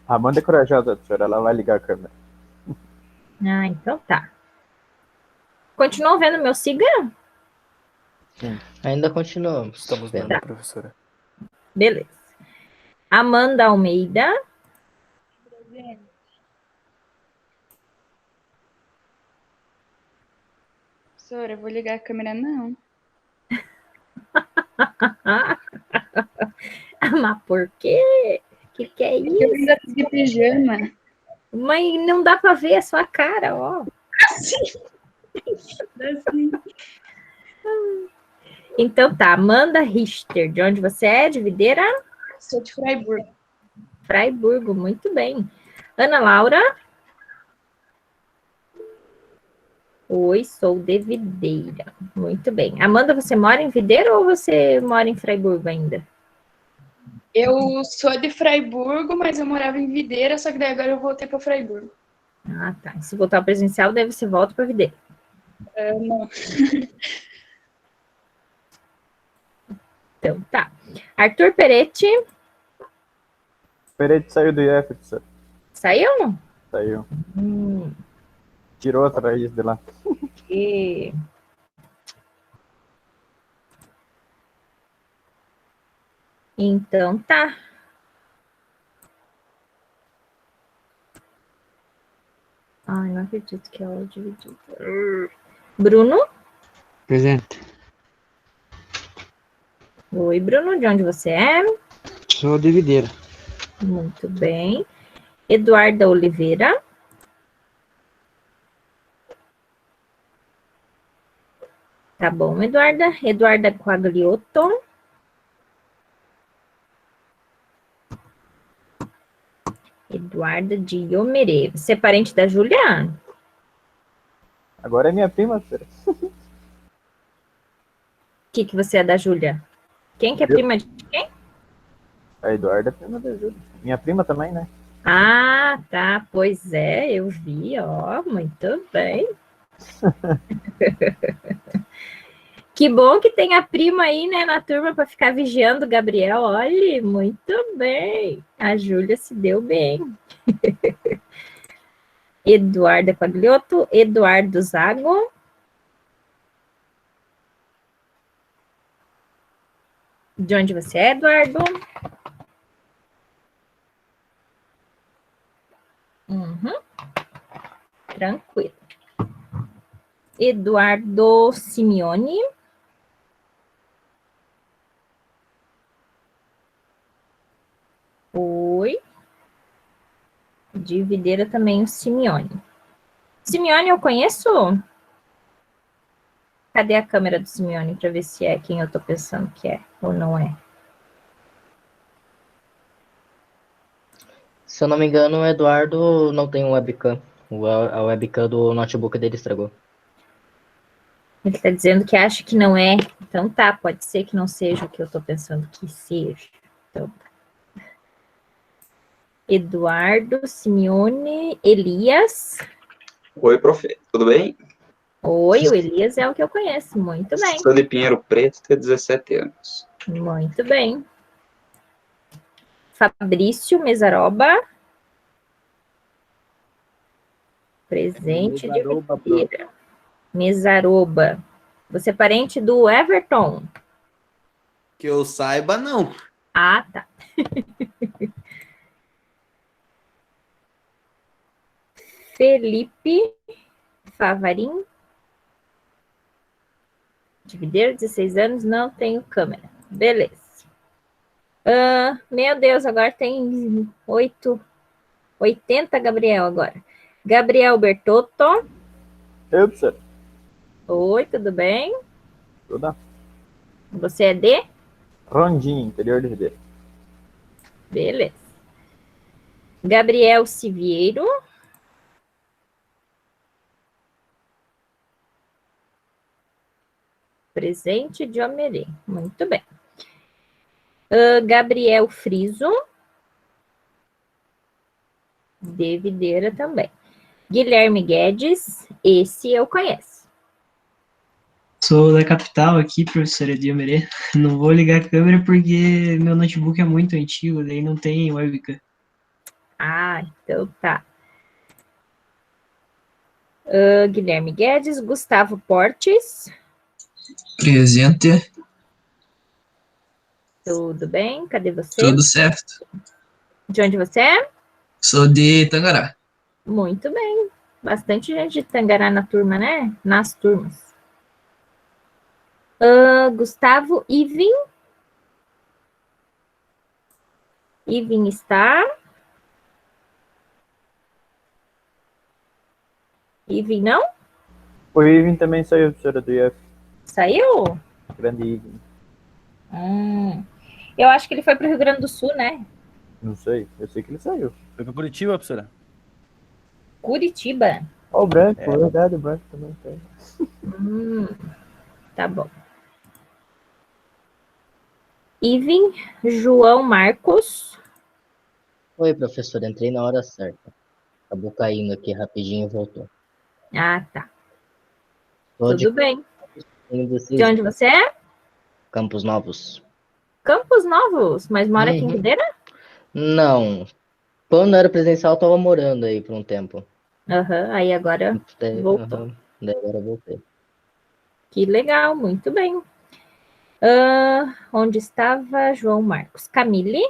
A Amanda é corajosa, professora. Ela vai ligar a câmera. Ah, então tá. Continuam vendo meu siga? Sim. Ainda continuamos. Estamos vendo, Tá. professora. Beleza. Amanda Almeida. Professora, eu vou ligar a câmera, não. Mas por quê? Que é isso? Eu ainda tô de pijama. Mãe, não dá para ver a sua cara, ó. Assim. Assim. Então tá, Amanda Richter, de onde você é? De Videira? Sou de Freiburg. Freiburgo, muito bem. Ana Laura? Oi, sou de Videira. Muito bem. Amanda, você mora em Videira ou você mora em Freiburgo ainda? Eu sou de Freiburgo, mas eu morava em Videira, só que daí agora eu voltei para Freiburgo. Ah, tá. Se voltar ao presencial, daí você volta para Videira. Não. Então, tá. Arthur Peretti. Peretti saiu do IF, professora. Saiu? Saiu. Tirou outra raiz de lá. E... Então, tá. Ai, não acredito que ela dividiu. Bruno? Presente. Oi, Bruno, de onde você é? Sou de Videira. Muito bem. Eduarda Oliveira. Tá bom, Eduarda. Eduarda Quagliotto. Eduarda de Iomerê. Você é parente da Júlia? Agora é minha prima, professora. O que você é da Júlia? Quem que é prima de quem? A Eduarda é prima da Júlia. Minha prima também, né? Ah, tá. Pois é, eu vi, ó. Muito bem. Que bom que tem a prima aí, né, na turma para ficar vigiando o Gabriel. Olha, muito bem. A Júlia se deu bem. Eduarda Quagliotto, Eduardo Zago. De onde você é, Eduardo? Tranquilo. Eduardo Simeone. Oi. De Videira também o Simeone. Simeone eu conheço? Cadê a câmera do Simeone para ver se é quem eu tô pensando que é ou não é? Se eu não me engano, o Eduardo não tem um webcam. A webcam do notebook dele estragou. Ele tá dizendo que acha que não é. Então tá, pode ser que não seja o que eu tô pensando que seja. Então, tá. Eduardo, Simeone, Elias. Oi, profe. Tudo bem? Oi, o Elias é o que eu conheço. Muito bem. Sou de Pinheiro Preto, tenho 17 anos. Muito bem. Fabrício Mesaroba. Presente de Videira. Mesaroba. Você é parente do Everton? Que eu saiba, não. Ah, tá. Felipe Favarim. De Videira, 16 anos, não tenho câmera. Beleza. Meu Deus, agora tem 80 Gabriel agora. Gabriel Bertotto. Eu, professor. Oi, tudo bem? Tudo. Você é de? Rondinha, interior de Ribeira. Beleza. Gabriel Siviero. Presente de Omerê. Muito bem. Gabriel Friso. De Videira também. Guilherme Guedes. Esse eu conheço. Sou da capital aqui, professora de Omerê. Não vou ligar a câmera porque meu notebook é muito antigo, daí não tem webcam. Ah, então tá. Guilherme Guedes, Gustavo Portes. Presente. Tudo bem? Cadê você? Tudo certo. De onde você é? Sou de Tangará. Muito bem. Bastante gente de Tangará na turma, né? Nas turmas. Gustavo Ivin. Ivin está. Ivin não? O Ivin também saiu, professora do IF. Saiu? Grande Ivin. Eu acho que ele foi para o Rio Grande do Sul, né? Não sei, eu sei que ele saiu. Foi para Curitiba, professora. Curitiba. Ó, o branco, verdade, o branco também tem. Tá bom. Ivin, João Marcos. Oi, professor, entrei na hora certa. Acabou caindo aqui rapidinho e voltou. Ah, tá. Tô Tudo bem. De De onde você é? Campos Novos. Campos Novos, mas mora aqui em Videira? Não. Quando era presencial, eu tava morando aí por um tempo. Aí agora voltou. Daí agora eu voltei. Que legal, muito bem. Onde estava João Marcos? Camille?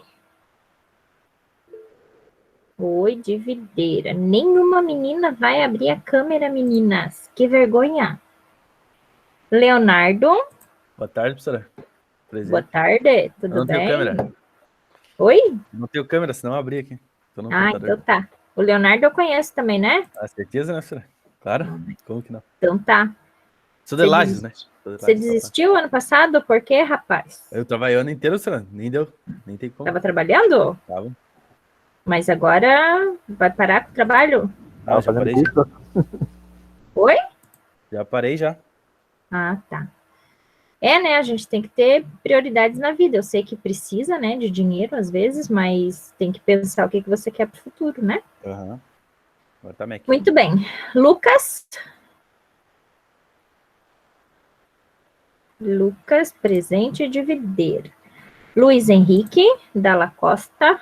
Oi, de Videira. Nenhuma menina vai abrir a câmera, meninas. Que vergonha. Leonardo? Boa tarde, professora. Presente. Boa tarde, tudo não bem? Tenho câmera. Oi? Não tenho câmera, senão eu abri aqui. Tô no Ah, computador. então tá. O Leonardo eu conheço também, né? Ah, certeza, né, professora? Claro. Como que não? Então tá. Sou de Lages, né? Sou de Você Lages, desistiu ano passado? Por quê, rapaz? Eu trabalhei o ano inteiro, professora. Nem deu. Nem tem como. Tava trabalhando? Tava. Mas agora vai parar com o trabalho? Ah, já parei já. Oi? Já parei já. Ah, tá. É, né? A gente tem que ter prioridades na vida. Eu sei que precisa, né, de dinheiro às vezes, mas tem que pensar o que você quer para o futuro, né? Aham. Agora tá Mac. Muito bem. Lucas. Lucas, presente de Videira. Luiz Henrique, Dalla Costa.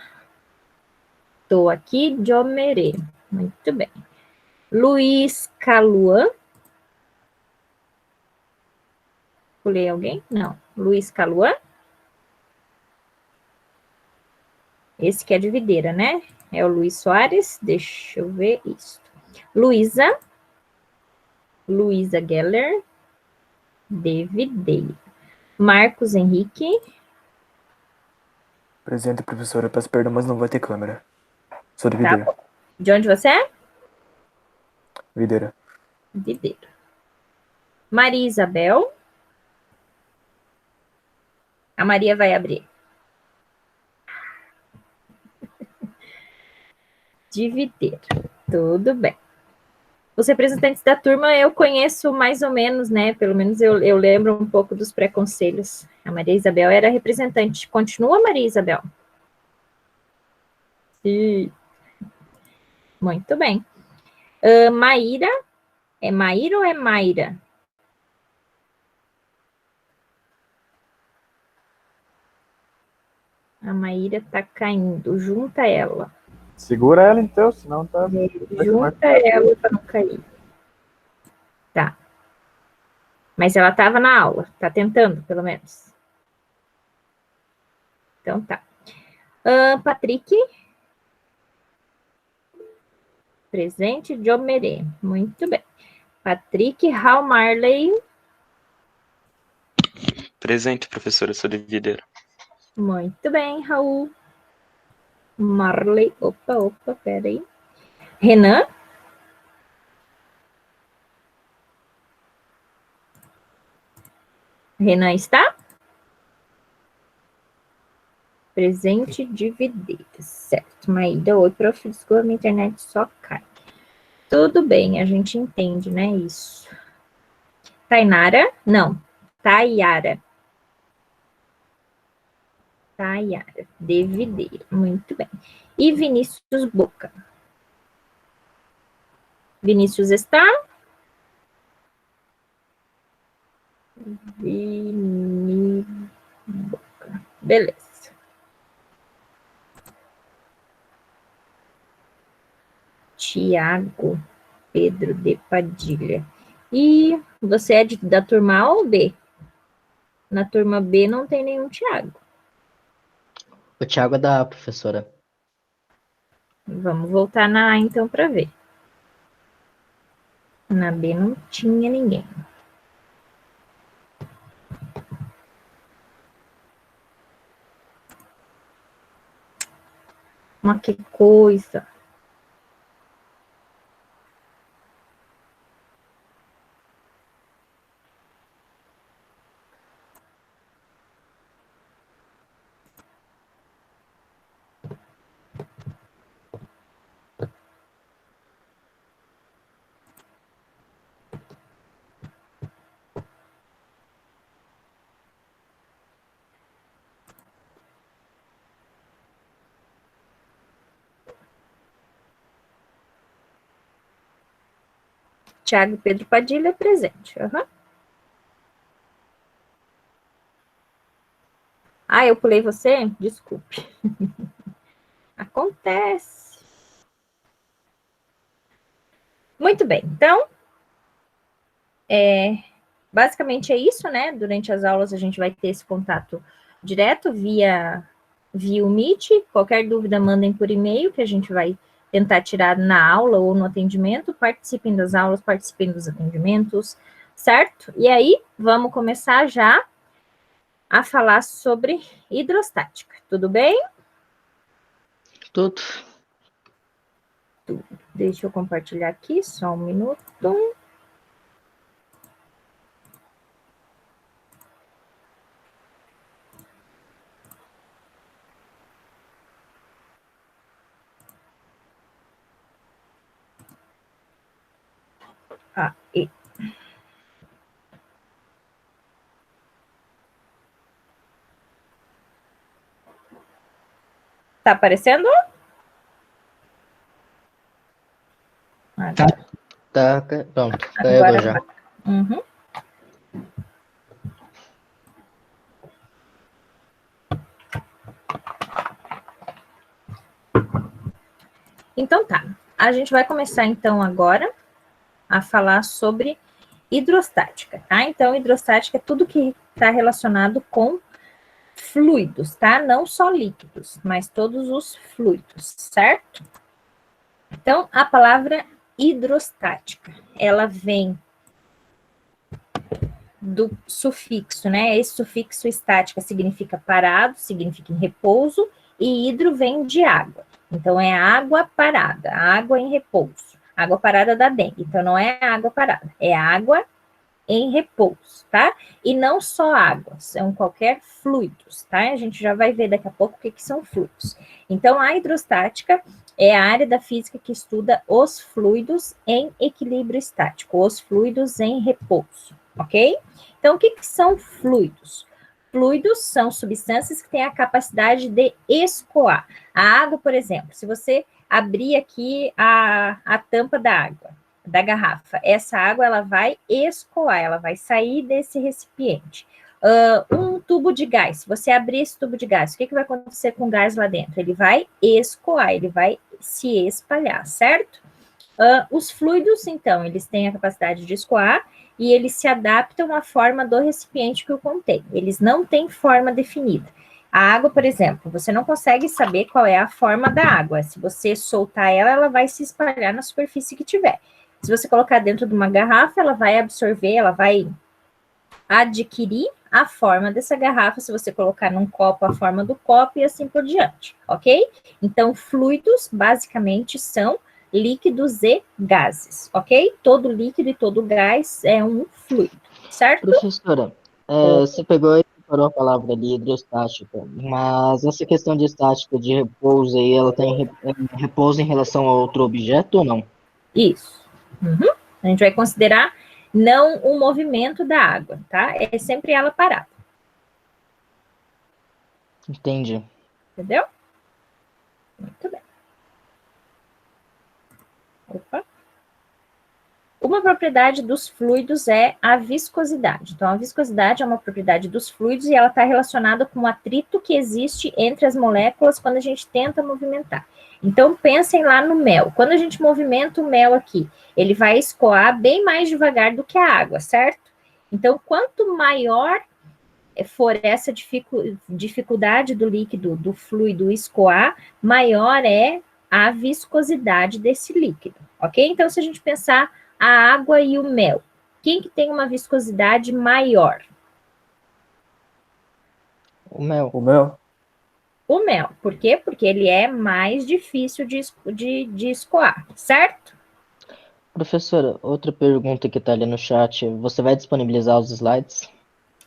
Estou aqui de Omerê. Muito bem. Luiz Caluan. Pulei alguém? Não. Luiz Caluan. Esse que é de Videira, né? É o Luiz Soares. Deixa eu ver isso. Luísa. Luísa Geller. De Videira. Marcos Henrique. Presente, professora. Peço perdão, mas não vai ter câmera. Sou de Videira. Tá. De onde você é? Videira. Videira. Maria Isabel. A Maria vai abrir. Dividir. Tudo bem. Os representantes da turma eu conheço mais ou menos, né? Pelo menos eu lembro um pouco dos pré-conselhos. A Maria Isabel era representante. Continua, Maria Isabel? Sim. Muito bem. Maíra. É Maíra ou é Mayra? A Maíra tá caindo. Junta ela. Segura ela então, senão tá. Junta ela para não cair. Tá. Mas ela estava na aula. Tá tentando, pelo menos. Então tá. Patrick. Presente. Diomerê. Muito bem. Patrick. Raul Marley. Presente, professora, sou de videira. Muito bem, Raul. Marley. Opa, peraí. Renan. Renan está? Presente dividir. Certo. Maíra, oi, prof. Desculpa, minha internet só cai. Tudo bem, a gente entende, né? Isso. Tainara? Não. Tayara. Tayara. Devideira. Muito bem. E Vinícius Boca? Vinícius está? Boca. Beleza. Tiago Pedro de Padilha. E você é da turma A ou B? Na turma B não tem nenhum Tiago. O Thiago é da A, professora. Vamos voltar na A então para ver. Na B não tinha ninguém. Mas que coisa. Tiago Pedro Padilha, presente. Uhum. Ah, eu pulei você? Desculpe. Acontece. Muito bem. Então, basicamente é isso, né? Durante as aulas a gente vai ter esse contato direto via o Meet. Qualquer dúvida, mandem por e-mail, que a gente vai tentar tirar na aula ou no atendimento. Participem das aulas, participem dos atendimentos, certo? E aí, vamos começar já a falar sobre hidrostática. Tudo bem? Tudo. Deixa eu compartilhar aqui, só um minuto. E tá aparecendo? Tá, pronto. Carregou já. Uhum. Então tá. A gente vai começar então agora a falar sobre hidrostática, tá? Então, hidrostática é tudo que está relacionado com fluidos, tá? Não só líquidos, mas todos os fluidos, certo? Então, a palavra hidrostática, ela vem do sufixo, né? Esse sufixo estática significa parado, significa em repouso, e hidro vem de água. Então, é água parada, água em repouso. Água parada da dengue, então não é água parada, é água em repouso, tá? E não só água, são qualquer fluidos, tá? A gente já vai ver daqui a pouco o que são fluidos. Então, a hidrostática é a área da física que estuda os fluidos em equilíbrio estático, os fluidos em repouso, ok? Então, o que são fluidos? Fluidos são substâncias que têm a capacidade de escoar. A água, por exemplo, se você abrir aqui a tampa da água, da garrafa, essa água ela vai escoar, ela vai sair desse recipiente. Um tubo de gás, se você abrir esse tubo de gás, o que vai acontecer com o gás lá dentro? Ele vai escoar, ele vai se espalhar, certo? Os fluidos, então, eles têm a capacidade de escoar e eles se adaptam à forma do recipiente que o contém. Eles não têm forma definida. A água, por exemplo, você não consegue saber qual é a forma da água. Se você soltar ela, ela vai se espalhar na superfície que tiver. Se você colocar dentro de uma garrafa, ela vai absorver, ela vai adquirir a forma dessa garrafa, se você colocar num copo, a forma do copo e assim por diante, ok? Então, fluidos, basicamente, são líquidos e gases, ok? Todo líquido e todo gás é um fluido, certo? Professora, você pegou e separou a palavra ali, hidrostática, mas essa questão de estática, de repouso aí, ela tem repouso em relação a outro objeto ou não? Isso. Uhum. A gente vai considerar não o movimento da água, tá? É sempre ela parada. Entendi. Entendeu? Muito bem. Opa. Uma propriedade dos fluidos é a viscosidade. Então, a viscosidade é uma propriedade dos fluidos e ela está relacionada com o atrito que existe entre as moléculas quando a gente tenta movimentar. Então, pensem lá no mel. Quando a gente movimenta o mel aqui, ele vai escoar bem mais devagar do que a água, certo? Então, quanto maior for essa dificuldade do líquido, do fluido escoar, maior é a viscosidade desse líquido, ok? Então, se a gente pensar a água e o mel, quem que tem uma viscosidade maior? O mel. O mel. O mel. Por quê? Porque ele é mais difícil de escoar, certo? Professora, outra pergunta que está ali no chat. Você vai disponibilizar os slides?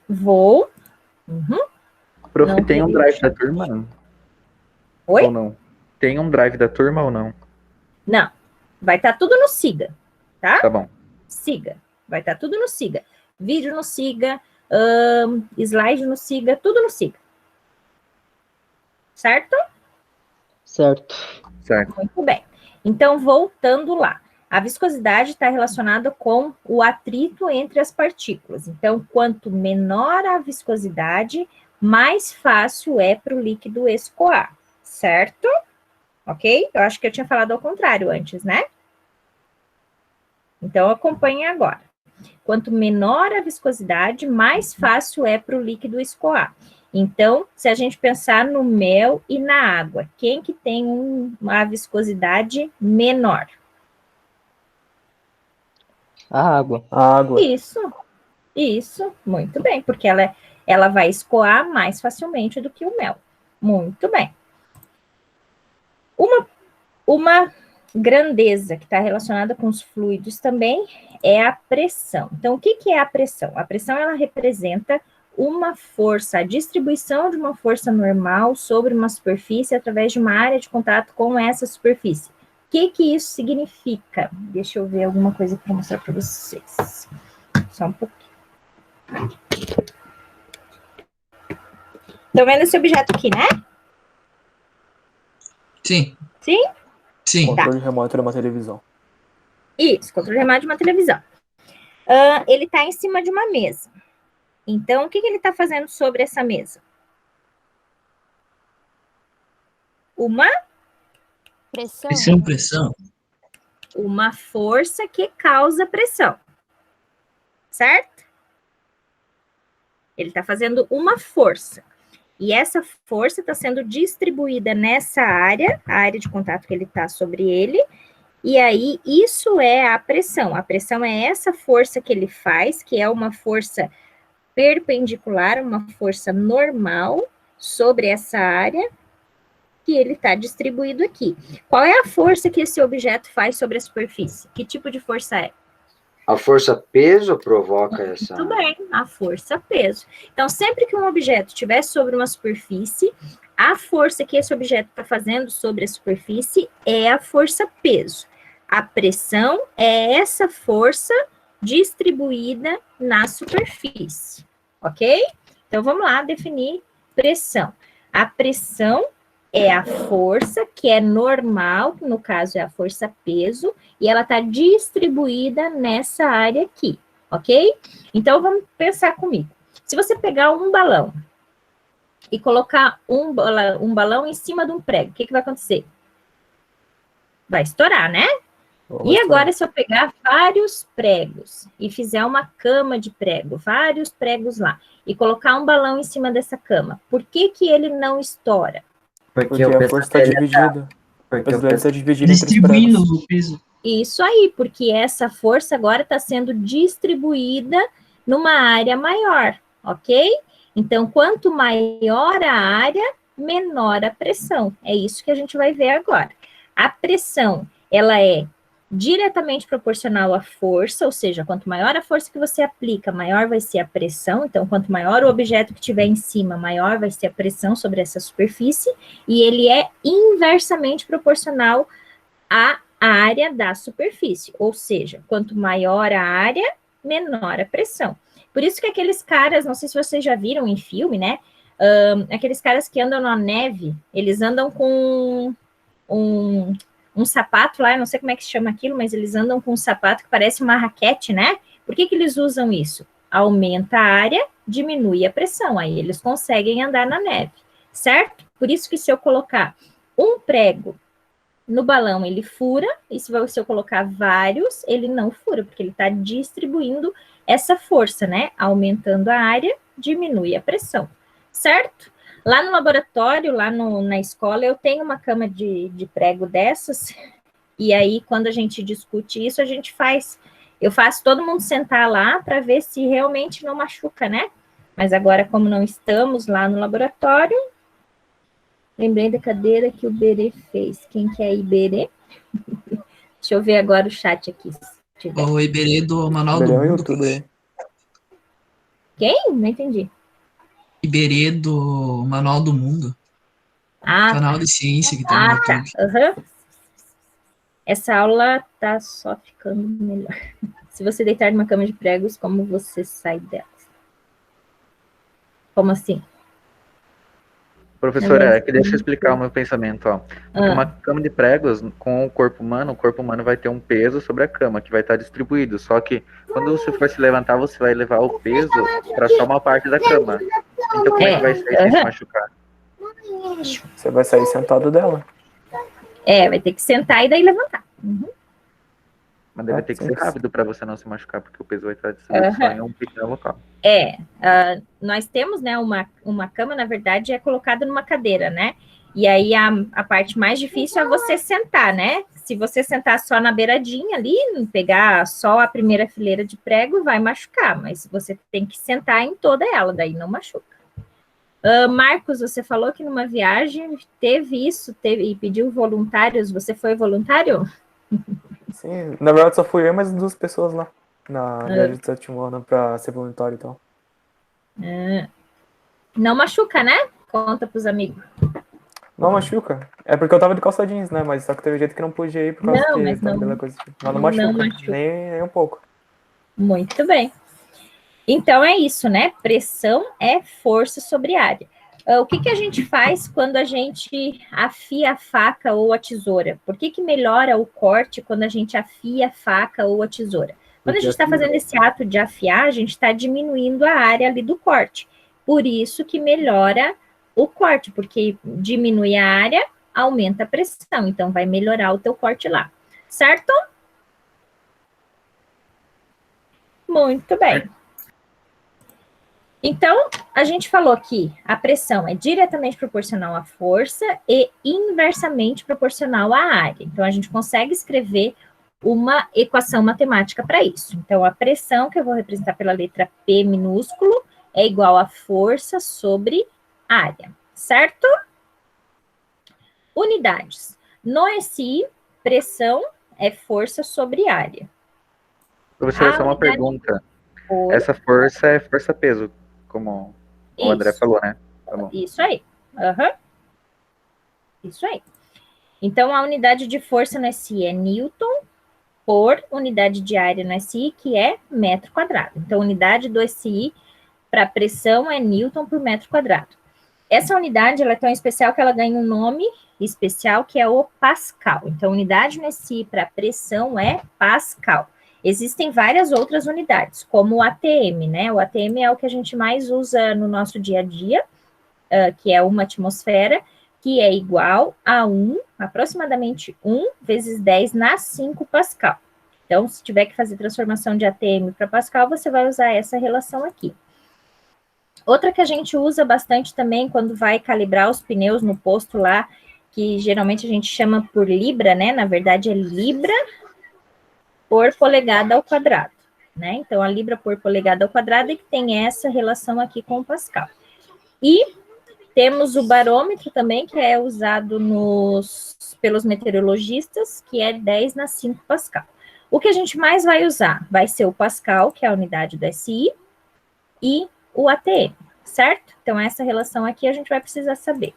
Vou. Uhum. Prof, Não tem um teria drive da turma? Não? Oi? Ou não? Tem um drive da turma ou não? Não. Vai estar tudo no Siga, tá? Tá bom. Siga. Vai estar tudo no Siga. Vídeo no Siga, slide no Siga, tudo no Siga. Certo? Certo. Certo. Muito bem. Então, voltando lá. A viscosidade está relacionada com o atrito entre as partículas. Então, quanto menor a viscosidade, mais fácil é para o líquido escoar. Certo? Ok? Eu acho que eu tinha falado ao contrário antes, né? Então, acompanhem agora. Quanto menor a viscosidade, mais fácil é para o líquido escoar. Então, se a gente pensar no mel e na água, quem que tem uma viscosidade menor? A água. A água. Isso, muito bem, porque ela vai escoar mais facilmente do que o mel. Muito bem. Uma grandeza que está relacionada com os fluidos também é a pressão. Então, o que é a pressão? A pressão, ela representa uma força, a distribuição de uma força normal sobre uma superfície através de uma área de contato com essa superfície. O que isso significa? Deixa eu ver alguma coisa para mostrar para vocês. Só um pouquinho. Estão vendo esse objeto aqui, né? Sim. Sim? Sim. Controle remoto de uma televisão. Isso, controle remoto de uma televisão. Ele está em cima de uma mesa. Então, o que ele está fazendo sobre essa mesa? Uma Pressão. Uma força que causa pressão. Certo? Ele está fazendo uma força. E essa força está sendo distribuída nessa área, a área de contato que ele está sobre ele, e aí isso é a pressão. A pressão é essa força que ele faz, que é uma força perpendicular, uma força normal sobre essa área que ele está distribuído aqui. Qual é a força que esse objeto faz sobre a superfície? Que tipo de força é? A força-peso provoca essa... Muito bem, a força-peso. Então, sempre que um objeto estiver sobre uma superfície, a força que esse objeto está fazendo sobre a superfície é a força-peso. A pressão é essa força distribuída na superfície, ok? Então, vamos lá definir pressão. A pressão é a força que é normal, que no caso é a força-peso, e ela está distribuída nessa área aqui, ok? Então, vamos pensar comigo. Se você pegar um balão e colocar um balão em cima de um prego, o que vai acontecer? Vai estourar, né? E agora, se eu pegar vários pregos e fizer uma cama de prego, vários pregos lá, e colocar um balão em cima dessa cama, por que ele não estoura? Porque a força está dividida. O peso dele está dividido entre os Distribuindo pregos. o peso. Isso aí, porque essa força agora está sendo distribuída numa área maior, ok? Então, quanto maior a área, menor a pressão. É isso que a gente vai ver agora. A pressão, ela é diretamente proporcional à força, ou seja, quanto maior a força que você aplica, maior vai ser a pressão. Então, quanto maior o objeto que estiver em cima, maior vai ser a pressão sobre essa superfície, e ele é inversamente proporcional à área da superfície, ou seja, quanto maior a área, menor a pressão. Por isso que aqueles caras, não sei se vocês já viram em filme, né, aqueles caras que andam na neve, eles andam com um sapato lá, eu não sei como é que se chama aquilo, mas eles andam com um sapato que parece uma raquete, né? Por que eles usam isso? Aumenta a área, diminui a pressão, aí eles conseguem andar na neve, certo? Por isso que se eu colocar um prego no balão, ele fura, e se eu colocar vários, ele não fura, porque ele está distribuindo essa força, né? Aumentando a área, diminui a pressão, certo? Lá no laboratório, lá na escola, eu tenho uma cama de prego dessas, e aí, quando a gente discute isso, eu faço todo mundo sentar lá para ver se realmente não machuca, né? Mas agora, como não estamos lá no laboratório, lembrei da cadeira que o Berê fez. Quem que é Iberê? Deixa eu ver agora o chat aqui. O Iberê do Manual do Mundo. Quem? Não entendi. Iberê do Manual do Mundo. Canal de ciência que tem no YouTube. Tá. Uhum. Essa aula tá só ficando melhor. Se você deitar numa cama de pregos, como você sai dela? Como assim? Professora, é que deixa eu explicar o meu pensamento, ó. Uma cama de pregos com o corpo humano vai ter um peso sobre a cama, que vai estar distribuído. Só que quando você for se levantar, você vai levar o peso para só uma parte da cama. Então como é que vai sair sem se machucar? Você vai sair sentado dela. Vai ter que sentar e daí levantar. Uhum. Mas deve ter que ser rápido para você não se machucar, porque o peso vai estar distribuído só em um pequeno local. Nós temos, né, uma cama, na verdade, é colocada numa cadeira, né? E aí a parte mais difícil é você sentar, né? Se você sentar só na beiradinha ali, pegar só a primeira fileira de prego, vai machucar, mas você tem que sentar em toda ela, daí não machuca. Marcos, você falou que numa viagem teve e pediu voluntários, você foi voluntário? Sim, na verdade só fui eu, mas 2 pessoas lá, na viagem de 7º ano, pra ser voluntário e tal. Não machuca, né? Conta pros amigos. Não machuca. É porque eu tava de calça jeans, né? Mas só que teve jeito que não pude ir por causa que mas tava não, pela coisa. Mas não machuca, não machuca. Nem um pouco. Muito bem. Então, é isso, né? Pressão é força sobre área. O que a gente faz quando a gente afia a faca ou a tesoura? Por que melhora o corte quando a gente afia a faca ou a tesoura? Quando a gente está fazendo esse ato de afiar, a gente está diminuindo a área ali do corte. Por isso que melhora o corte, porque diminui a área, aumenta a pressão. Então, vai melhorar o teu corte lá. Certo? Muito bem. Então, a gente falou que a pressão é diretamente proporcional à força e inversamente proporcional à área. Então, a gente consegue escrever uma equação matemática para isso. Então, a pressão, que eu vou representar pela letra P minúsculo, é igual a força sobre área, certo? Unidades. No SI, pressão é força sobre área. Professora, A só uma unidade- pergunta. Oi. Essa força é força-peso, como o André Isso. falou, né? Tá bom. Isso aí. Aham. Isso aí. Então, a unidade de força no SI é Newton por unidade de área no SI, que é metro quadrado. Então, a unidade do SI para pressão é Newton por metro quadrado. Essa unidade ela é tão especial que ela ganha um nome especial, que é o Pascal. Então, a unidade no SI para pressão é Pascal. Existem várias outras unidades, como o ATM, né? O ATM é o que a gente mais usa no nosso dia a dia, que é uma atmosfera, que é igual a aproximadamente 1 vezes 10 na 5 Pascal. Então, se tiver que fazer transformação de ATM para Pascal, você vai usar essa relação aqui. Outra que a gente usa bastante também quando vai calibrar os pneus no posto lá, que geralmente a gente chama por libra, né? Na verdade, é libra por polegada ao quadrado, né? Então, a libra por polegada ao quadrado é que tem essa relação aqui com o Pascal. E temos o barômetro também, que é usado pelos meteorologistas, que é 10 na 5 Pascal. O que a gente mais vai usar vai ser o Pascal, que é a unidade do SI, e o ATM, certo? Então, essa relação aqui a gente vai precisar saber.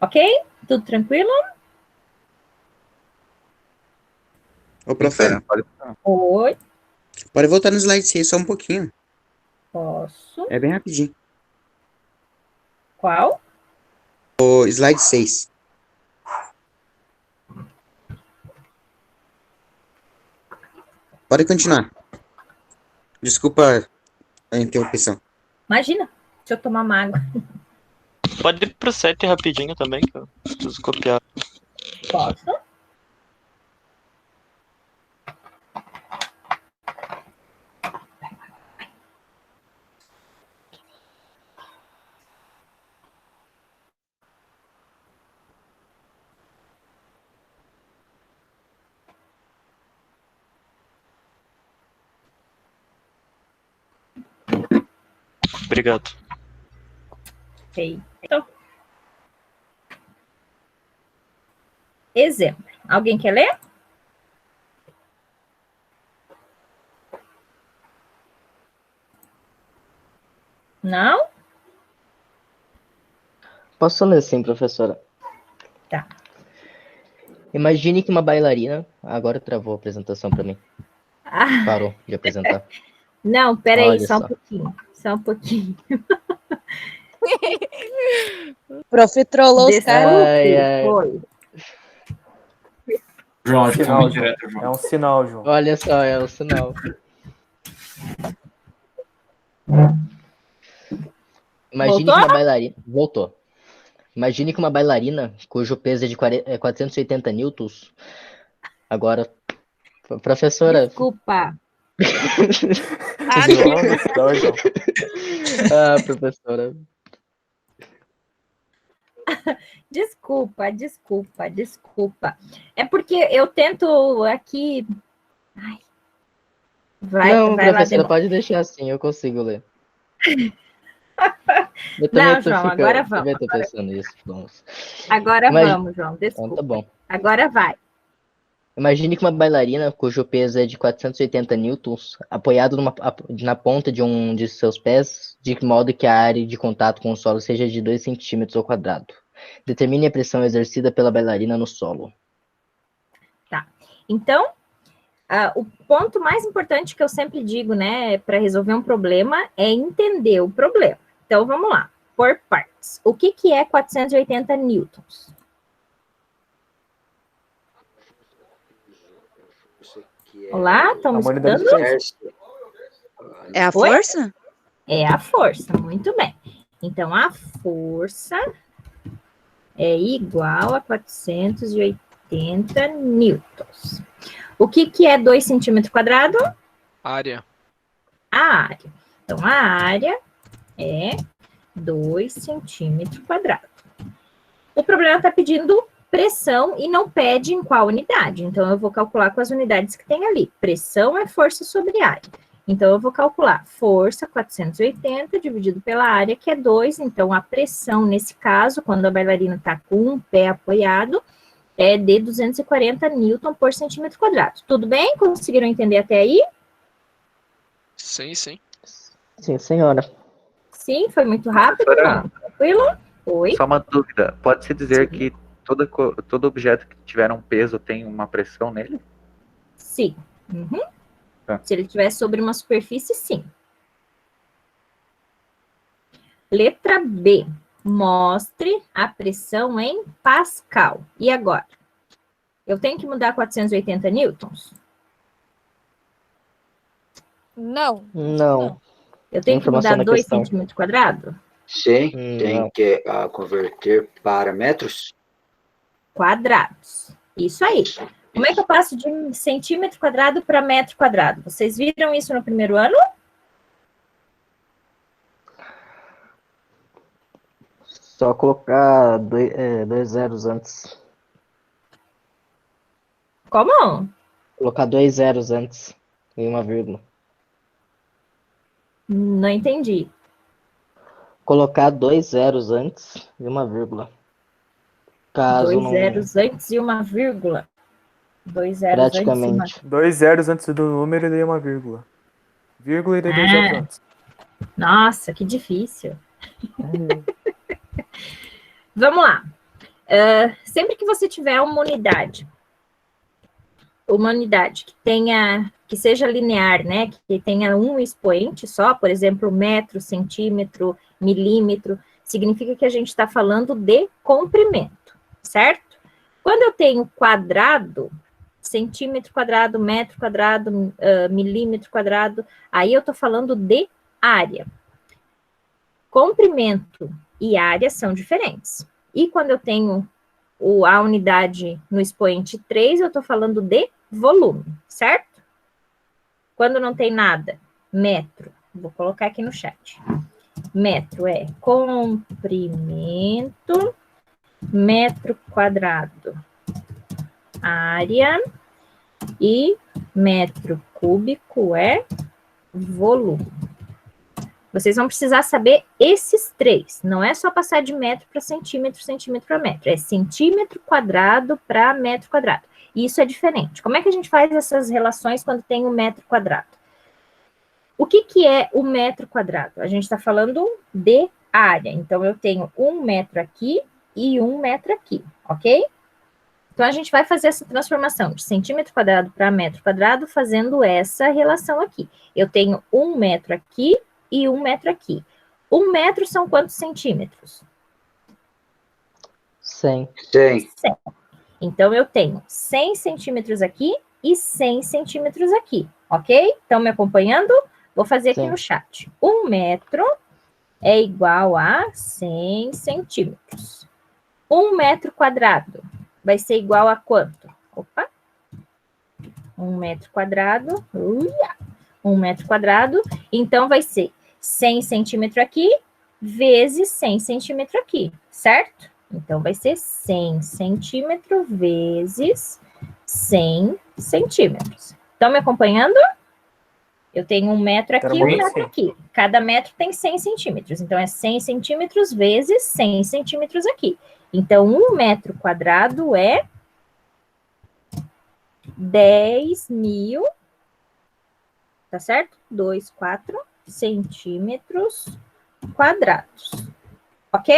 Ok? Tudo tranquilo? Ô, profe, Oi, pode voltar no slide 6 só um pouquinho. posso. É bem rapidinho. Qual? O slide 6. Pode continuar. Desculpa a interrupção. Imagina, deixa eu tomar uma água. Pode ir pro 7 rapidinho também, que eu preciso copiar. Posso? Obrigado. Ok. Então, exemplo. Alguém quer ler? Não? Posso ler sim, professora? Tá. Imagine que uma bailarina... Agora travou a apresentação para mim. Ah, Parou de apresentar. não, peraí, Olha só um só. pouquinho. Só um pouquinho. O prof trollou os caras. Ai, ai. Foi. João, acho que foi Sinal, muito João. direto, João. É um sinal, João. Olha só, é o sinal. Imagine Voltou? que uma bailarina... Voltou. Imagine que uma bailarina, cujo peso é de 480 newtons... Agora, professora... Desculpa. João, João. Ah, professora... Desculpa. É porque eu tento aqui... Ai. Não, vai lá, professora, Demônio. pode deixar assim, eu consigo ler. Eu Não, tô João, agora vamos. também tô pensando nisso. Vamos. Agora Mas- vamos, João, Então desculpa. tá bom. Agora vai. Imagine que uma bailarina, cujo peso é de 480 newtons, apoiado na ponta de um de seus pés, de modo que a área de contato com o solo seja de 2 centímetros ao quadrado. Determine a pressão exercida pela bailarina no solo. Tá. Então, o ponto mais importante que eu sempre digo, né, para resolver um problema é entender o problema. Então, vamos lá. Por partes. O que é 480 newtons? Olá, estão me unidade de escutando? força. É a Oi? força? É a força, muito bem. Então, a força é igual a 480 newtons. O que é 2 centímetros quadrados? Área. A área. Então, a área é 2 centímetros quadrados. O problema está pedindo pressão e não pede em qual unidade. Então, eu vou calcular com as unidades que tem ali. Pressão é força sobre área. Então, eu vou calcular força 480 dividido pela área, que é 2. Então, a pressão, nesse caso, quando a bailarina está com um pé apoiado, é de 240 newton por centímetro quadrado. Tudo bem? Conseguiram entender até aí? Sim, sim. Sim, senhora. Sim, foi muito rápido, não. Tranquilo? Oi? Só uma dúvida. Pode-se dizer que todo objeto que tiver um peso tem uma pressão nele? Sim. Uhum. Tá. Se ele estiver sobre uma superfície, sim. Letra B. Mostre a pressão em Pascal. E agora? Eu tenho que mudar 480 newtons? Não. Não. Eu tenho que Informação mudar na 2 questão. centímetros quadrados? Sim, tem Não. que converter para metros. Quadrados. Isso aí. Como é que eu passo de centímetro quadrado para metro quadrado? Vocês viram isso no primeiro ano? Só colocar dois zeros antes. Como? Colocar 2 zeros antes e uma vírgula. Não entendi. Colocar 2 zeros antes e uma vírgula. Caso 2 não... zeros antes e uma vírgula. 2 zeros antes e uma... Praticamente. 2 zeros antes do número e daí uma vírgula. Vírgula e daí 2 zeros antes. Nossa, que difícil. Vamos lá. Sempre que você tiver uma unidade que seja linear, né? Que tenha um expoente só, por exemplo, metro, centímetro, milímetro, significa que a gente está falando de comprimento, certo? Quando eu tenho quadrado, centímetro quadrado, metro quadrado, milímetro quadrado, aí eu estou falando de área. Comprimento e área são diferentes. E quando eu tenho a unidade no expoente 3, eu estou falando de volume, certo? Quando não tem nada, metro, vou colocar aqui no chat. Metro é comprimento, metro quadrado, área, e metro cúbico é volume. Vocês vão precisar saber esses três. Não é só passar de metro para centímetro, centímetro para metro. É centímetro quadrado para metro quadrado. E isso é diferente. Como é que a gente faz essas relações quando tem um metro quadrado? O que é o metro quadrado? A gente está falando de área. Então, eu tenho 1 metro aqui e 1 metro aqui, ok? Então, a gente vai fazer essa transformação de centímetro quadrado para metro quadrado, fazendo essa relação aqui. Eu tenho 1 metro aqui e 1 metro aqui. 1 metro são quantos centímetros? 100. 100. Então, eu tenho 100 centímetros aqui e 100 centímetros aqui, ok? Estão me acompanhando? Vou fazer aqui no chat. 1 metro é igual a 100 centímetros. 1 metro quadrado vai ser igual a quanto? Opa! 1 metro quadrado. 1 metro quadrado. Então, vai ser 100 centímetros aqui vezes 100 centímetros aqui, certo? Então, vai ser 100 centímetros vezes 100 centímetros. Estão me acompanhando? Eu tenho 1 metro aqui e 1 metro aqui. Cada metro tem 100 centímetros. Então, é 100 centímetros vezes 100 centímetros aqui. Então, 1 metro quadrado é 10.000, tá certo? 24 centímetros quadrados. Ok?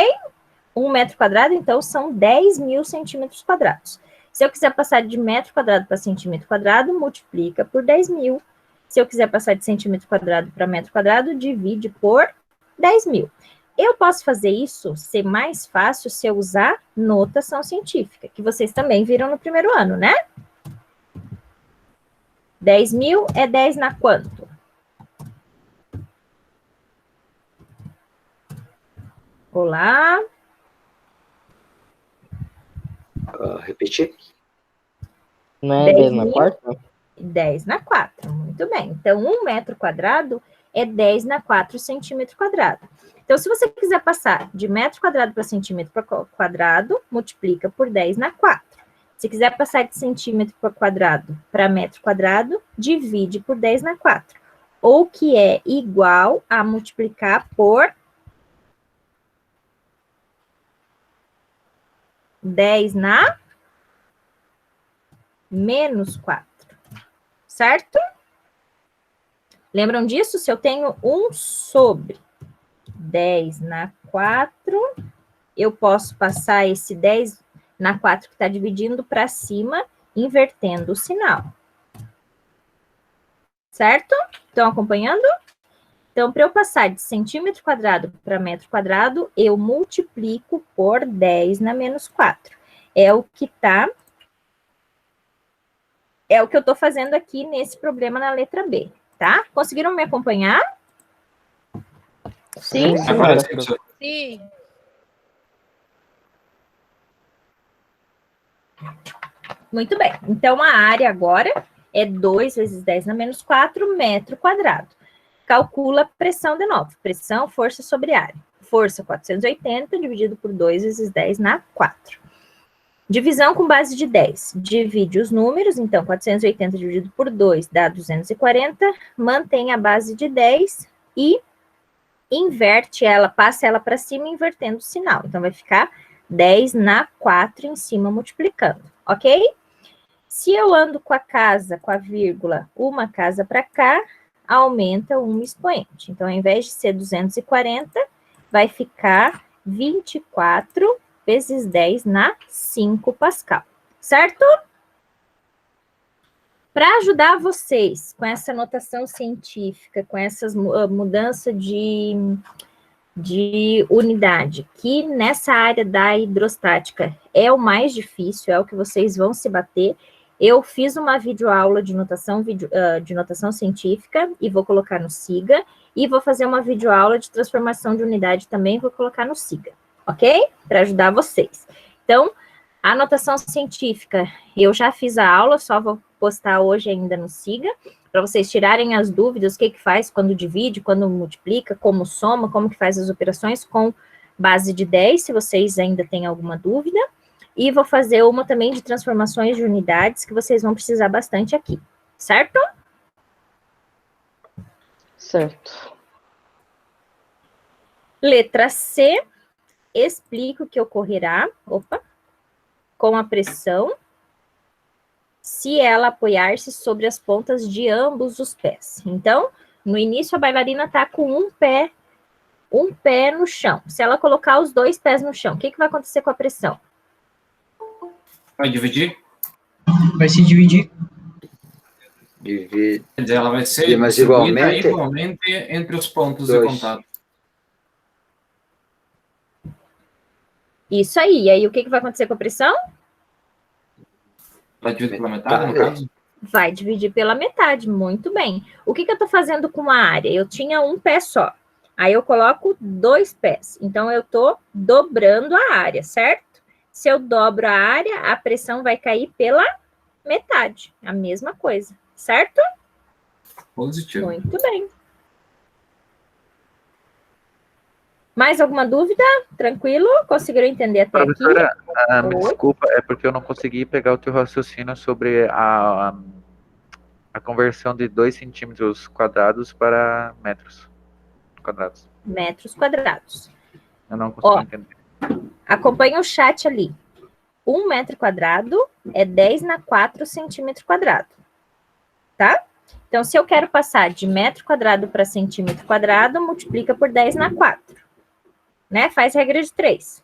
1 metro quadrado, então, são 10.000 centímetros quadrados. Se eu quiser passar de metro quadrado para centímetro quadrado, multiplica por 10.000. Se eu quiser passar de centímetro quadrado para metro quadrado, divide por 10.000. Eu posso fazer isso ser mais fácil se eu usar notação científica, que vocês também viram no primeiro ano, né? 10.000 é 10 na quanto? Olá? Repetir? Não é 10 na quarta? 10 na 4, muito bem. Então, 1 metro quadrado é 10 na 4 centímetro quadrado. Então, se você quiser passar de metro quadrado para centímetro quadrado, multiplica por 10 na 4. Se quiser passar de centímetro quadrado para metro quadrado, divide por 10 na 4. Ou que é igual a multiplicar por 10 na menos 4. Certo? Lembram disso? Se eu tenho 1 sobre 10 na 4, eu posso passar esse 10 na 4 que está dividindo para cima, invertendo o sinal. Certo? Estão acompanhando? Então, para eu passar de centímetro quadrado para metro quadrado, eu multiplico por 10 na menos 4. É o que eu estou fazendo aqui nesse problema na letra B, tá? Conseguiram me acompanhar? Sim? Sim. Muito bem. Então, a área agora é 2 vezes 10 na menos 4 metro quadrado. Calcula a pressão de novo. Pressão, força sobre área. Força 480 dividido por 2 vezes 10 na 4. Divisão com base de 10. Divide os números, então 480 dividido por 2 dá 240. Mantém a base de 10 e inverte ela, passa ela para cima invertendo o sinal. Então vai ficar 10 na 4 em cima multiplicando, ok? Se eu ando com a casa, com a vírgula, uma casa para cá, aumenta um expoente. Então, ao invés de ser 240, vai ficar 24 vezes 10 na 5 Pascal. Certo? Para ajudar vocês com essa notação científica, com essas mudanças de unidade, que nessa área da hidrostática é o mais difícil, é o que vocês vão se bater, eu fiz uma videoaula de notação científica e vou colocar no SIGA, e vou fazer uma videoaula de transformação de unidade também, vou colocar no SIGA, ok? Para ajudar vocês. Então, a notação científica, eu já fiz a aula, só vou postar hoje ainda no SIGA, para vocês tirarem as dúvidas, o que faz quando divide, quando multiplica, como soma, como que faz as operações com base de 10, se vocês ainda têm alguma dúvida. E vou fazer uma também de transformações de unidades, que vocês vão precisar bastante aqui, certo? Certo. Letra C, explica o que ocorrerá, com a pressão, se ela apoiar-se sobre as pontas de ambos os pés. Então, no início a bailarina está com um pé no chão. Se ela colocar os 2 pés no chão, o que vai acontecer com a pressão? Vai dividir? Vai se dividir. Quer dizer, ela vai ser mas igualmente entre os pontos de contato. Isso aí. E aí, o que vai acontecer com a pressão? Vai dividir pela metade, no caso? Vai dividir pela metade, muito bem. O que eu estou fazendo com a área? Eu tinha um pé só. Aí eu coloco 2 pés. Então, eu estou dobrando a área, certo? Se eu dobro a área, a pressão vai cair pela metade. A mesma coisa, certo? Positivo. Muito bem. Mais alguma dúvida? Tranquilo? Conseguiram entender até aqui? Professora, me desculpa, é porque eu não consegui pegar o teu raciocínio sobre a conversão de 2 centímetros quadrados para metros quadrados. Metros quadrados. Eu não consegui entender. Acompanha o chat ali. 1 metro quadrado é 10 na 4 centímetro quadrado. Tá? Então, se eu quero passar de metro quadrado para centímetro quadrado, multiplica por 10 na 4. Né? Faz regra de 3.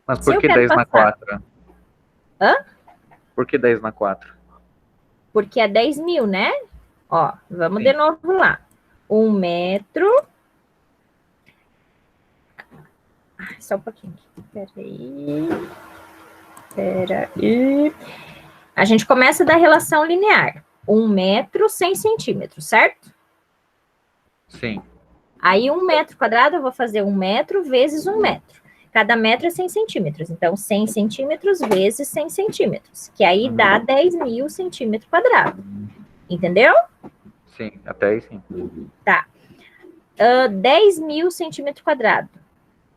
Mas por que 10 na 4? Hã? Por que 10 na 4? Porque é 10 mil, né? Ó, vamos de novo lá. 1 metro... Só um pouquinho. Peraí. A gente começa da relação linear. 1 metro, 100 centímetros, certo? Sim. Aí, 1 metro quadrado, eu vou fazer 1 metro vezes 1 metro. Cada metro é 100 centímetros. Então, 100 centímetros vezes 100 centímetros. Que aí dá 10 mil centímetros quadrados. Entendeu? Sim, até aí sim. Tá. 10 mil centímetros quadrados.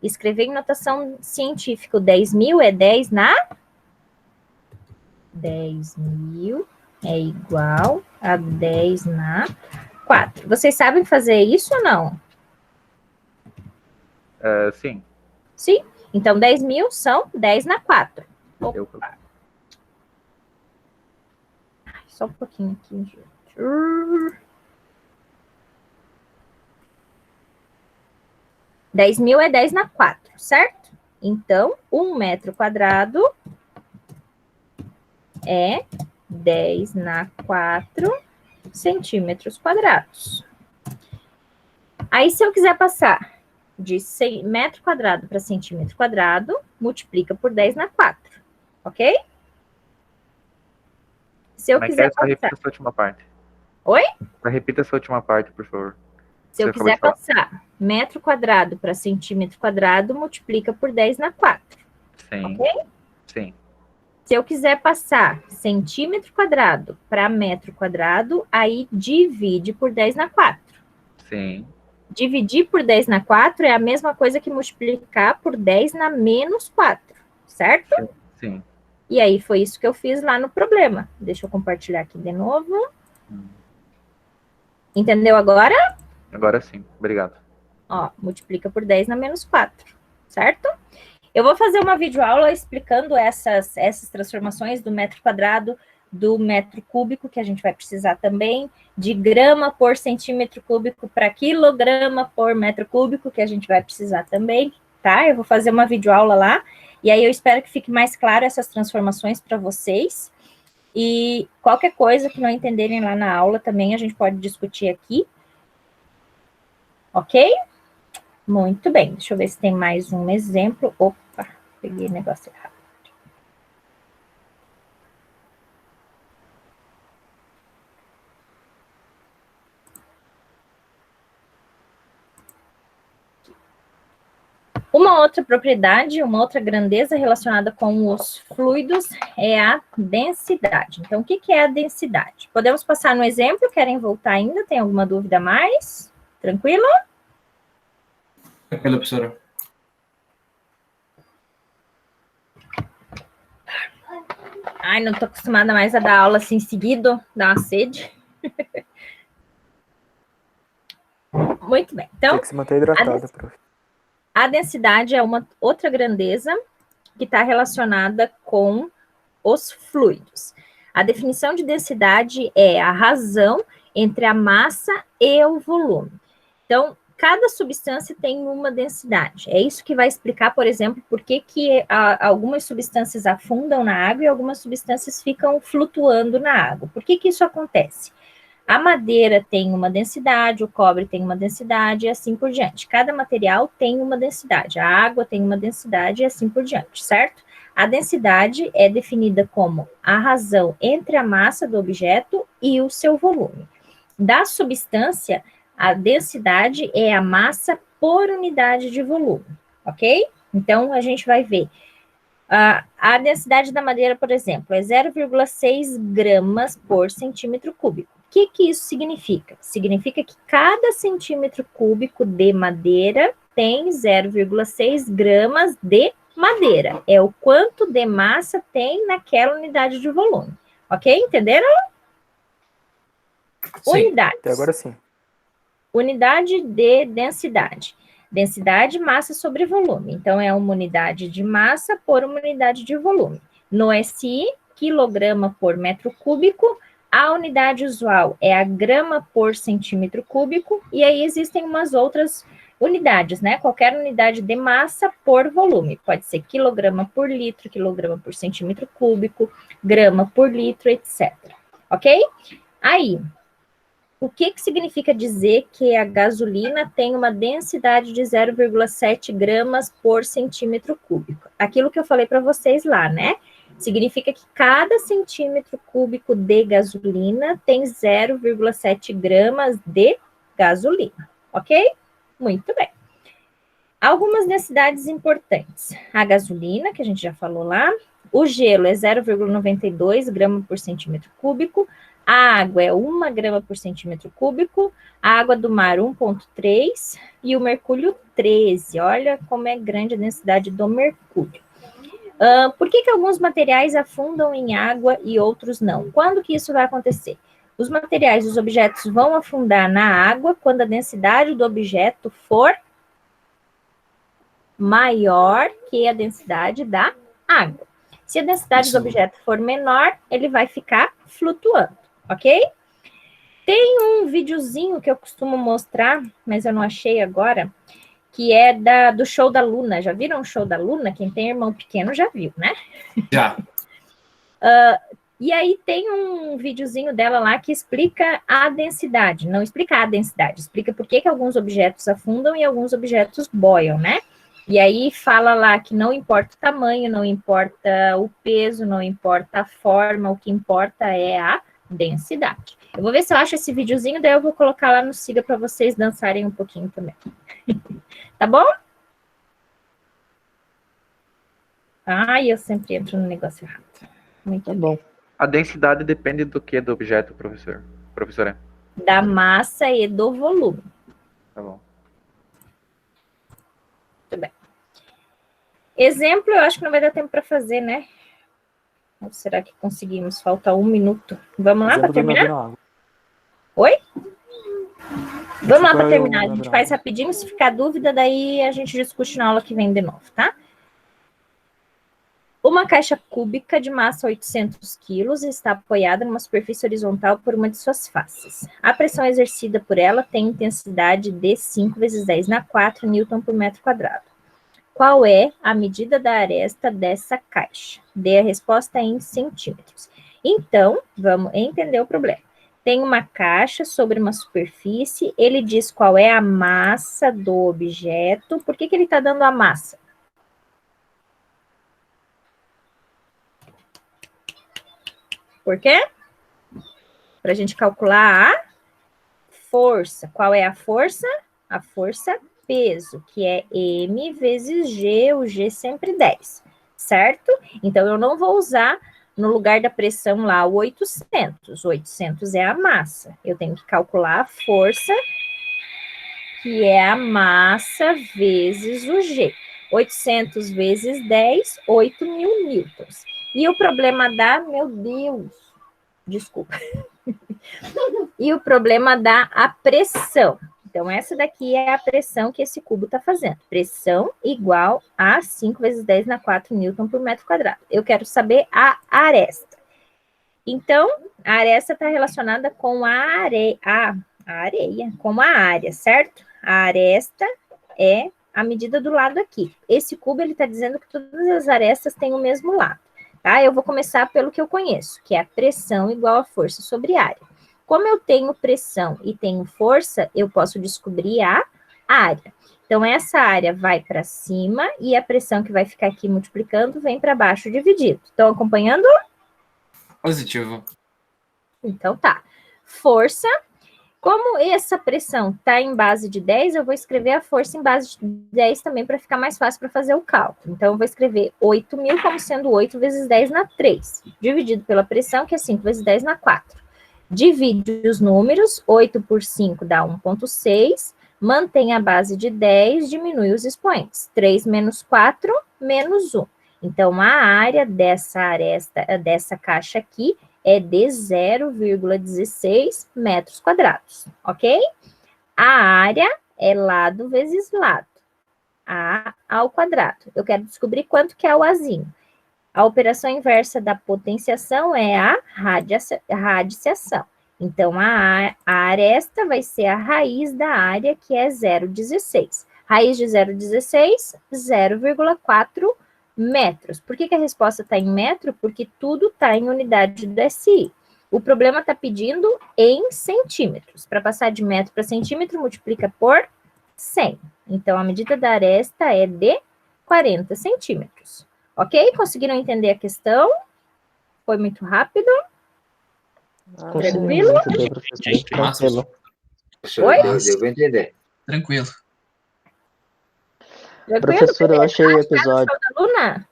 Escrever em notação científica, 10 mil é 10 na... 10 mil é igual a 10 na 4. Vocês sabem fazer isso ou não? Sim. Sim. Então, 10 mil são 10 na 4. Opa. Só um pouquinho aqui, gente. 10.000 é 10 na 4, certo? Então, 1 metro quadrado é 10 na 4 centímetros quadrados. Aí, se eu quiser passar de metro quadrado para centímetro quadrado, multiplica por 10 na 4, ok? Se eu quiser passar... Repita essa última parte. Oi? Repita essa última parte, por favor. Se eu quiser passar metro quadrado para centímetro quadrado, multiplica por 10 na 4. Sim. Ok? Sim. Se eu quiser passar centímetro quadrado para metro quadrado, aí divide por 10 na 4. Sim. Dividir por 10 na 4 é a mesma coisa que multiplicar por 10 na menos 4, certo? Sim. E aí foi isso que eu fiz lá no problema. Deixa eu compartilhar aqui de novo. Entendeu agora? Agora sim, obrigado. Ó, multiplica por 10 na menos 4, certo? Eu vou fazer uma videoaula explicando essas transformações do metro quadrado, do metro cúbico, que a gente vai precisar também, de grama por centímetro cúbico para quilograma por metro cúbico, que a gente vai precisar também, tá? Eu vou fazer uma videoaula lá, e aí eu espero que fique mais claro essas transformações para vocês. E qualquer coisa que não entenderem lá na aula também a gente pode discutir aqui. Ok? Muito bem. Deixa eu ver se tem mais um exemplo. Opa, peguei o negócio errado. Uma outra propriedade, uma outra grandeza relacionada com os fluidos é a densidade. Então, o que é a densidade? Podemos passar no exemplo? Querem voltar ainda? Tem alguma dúvida a mais? Tranquilo? Tranquilo, professora. Ai, não tô acostumada mais a dar aula assim seguido, dá uma sede. Muito bem. Então, tem que se manter hidratada, prof. A densidade é uma outra grandeza que está relacionada com os fluidos. A definição de densidade é a razão entre a massa e o volume. Então, cada substância tem uma densidade. É isso que vai explicar, por exemplo, por que algumas substâncias afundam na água e algumas substâncias ficam flutuando na água. Por que isso acontece? A madeira tem uma densidade, o cobre tem uma densidade e assim por diante. Cada material tem uma densidade, a água tem uma densidade e assim por diante, certo? A densidade é definida como a razão entre a massa do objeto e o seu volume. Da substância, a densidade é a massa por unidade de volume, ok? Então, a gente vai ver. A densidade da madeira, por exemplo, é 0,6 gramas por centímetro cúbico. O que isso significa? Significa que cada centímetro cúbico de madeira tem 0,6 gramas de madeira. É o quanto de massa tem naquela unidade de volume. Ok? Entenderam? Sim, unidades. Até agora sim. Unidade de densidade. Densidade, massa sobre volume. Então, é uma unidade de massa por uma unidade de volume. No SI, quilograma por metro cúbico, a unidade usual é a grama por centímetro cúbico, e aí existem umas outras unidades, né? Qualquer unidade de massa por volume. Pode ser quilograma por litro, quilograma por centímetro cúbico, grama por litro, etc. Ok? Aí, o que significa dizer que a gasolina tem uma densidade de 0,7 gramas por centímetro cúbico? Aquilo que eu falei para vocês lá, né? Significa que cada centímetro cúbico de gasolina tem 0,7 gramas de gasolina, ok? Muito bem. Algumas densidades importantes. A gasolina, que a gente já falou lá. O gelo é 0,92 grama por centímetro cúbico. A água é 1 grama por centímetro cúbico. A água do mar, 1,3. E o mercúrio, 13. Olha como é grande a densidade do mercúrio. Por que alguns materiais afundam em água e outros não? Quando que isso vai acontecer? Os materiais, os objetos vão afundar na água quando a densidade do objeto for maior que a densidade da água. Se a densidade do objeto for menor, ele vai ficar flutuando, ok? Tem um videozinho que eu costumo mostrar, mas eu não achei agora, que é do show da Luna. Já viram o show da Luna? Quem tem irmão pequeno já viu, né? Já. E aí tem um videozinho dela lá que explica a densidade. Não explica a densidade, explica por que alguns objetos afundam e alguns objetos boiam, né? E aí fala lá que não importa o tamanho, não importa o peso, não importa a forma, o que importa é a densidade. Eu vou ver se eu acho esse videozinho, daí eu vou colocar lá no Siga para vocês dançarem um pouquinho também. Tá bom? Ai, eu sempre entro no negócio errado. Muito bom. A densidade depende do que do objeto, professora? Da massa e do volume. Tá bom. Muito bem. Exemplo, eu acho que não vai dar tempo para fazer, né? Ou será que conseguimos? Falta 1 minuto. Vamos lá para terminar? Oi? Vamos lá para terminar. A gente faz rapidinho. Se ficar dúvida, daí a gente discute na aula que vem de novo, tá? Uma caixa cúbica de massa 800 quilos está apoiada numa superfície horizontal por uma de suas faces. A pressão exercida por ela tem intensidade de 5 vezes 10 na 4 Newton por metro quadrado. Qual é a medida da aresta dessa caixa? Dê a resposta em centímetros. Então, vamos entender o problema. Tem uma caixa sobre uma superfície, ele diz qual é a massa do objeto. Por que ele está dando a massa? Por quê? Para a gente calcular a força. Qual é a força? A força peso, que é M vezes G, o G sempre 10, certo? Então, eu não vou usar no lugar da pressão lá o 800. 800 é a massa. Eu tenho que calcular a força, que é a massa vezes o G. 800 vezes 10, 8.000 newtons. E o problema dá, meu Deus, desculpa. E o problema dá a pressão. Então, essa daqui é a pressão que esse cubo está fazendo. Pressão igual a 5 vezes 10 na 4 newton por metro quadrado. Eu quero saber a aresta. Então, a aresta está relacionada com a areia, com a área, certo? A aresta é a medida do lado aqui. Esse cubo, ele está dizendo que todas as arestas têm o mesmo lado. Tá? Eu vou começar pelo que eu conheço, que é a pressão igual a força sobre área. Como eu tenho pressão e tenho força, eu posso descobrir a área. Então, essa área vai para cima e a pressão que vai ficar aqui multiplicando vem para baixo dividido. Estão acompanhando? Positivo. Então, tá. Força. Como essa pressão está em base de 10, eu vou escrever a força em base de 10 também para ficar mais fácil para fazer o cálculo. Então, eu vou escrever 8.000 como sendo 8 vezes 10 na 3, dividido pela pressão, que é 5 vezes 10 na 4. Divide os números, 8 por 5 dá 1,6, mantém a base de 10, diminui os expoentes. 3 menos 4, menos 1. Então, a área dessa aresta, dessa caixa aqui, é de 0,16 metros quadrados, ok? A área é lado vezes lado, A ao quadrado. Eu quero descobrir quanto que é o Azinho. A operação inversa da potenciação é a radiciação. Então, a aresta vai ser a raiz da área, que é 0,16. Raiz de 0,16, 0,4 metros. Por que a resposta está em metro? Porque tudo está em unidade do SI. O problema está pedindo em centímetros. Para passar de metro para centímetro, multiplica por 100. Então, a medida da aresta é de 40 centímetros. Ok? Conseguiram entender a questão? Foi muito rápido? Tranquilo? Tranquilo. Oi? Eu vou entender. Tranquilo. Professora, eu achei o episódio. Luna?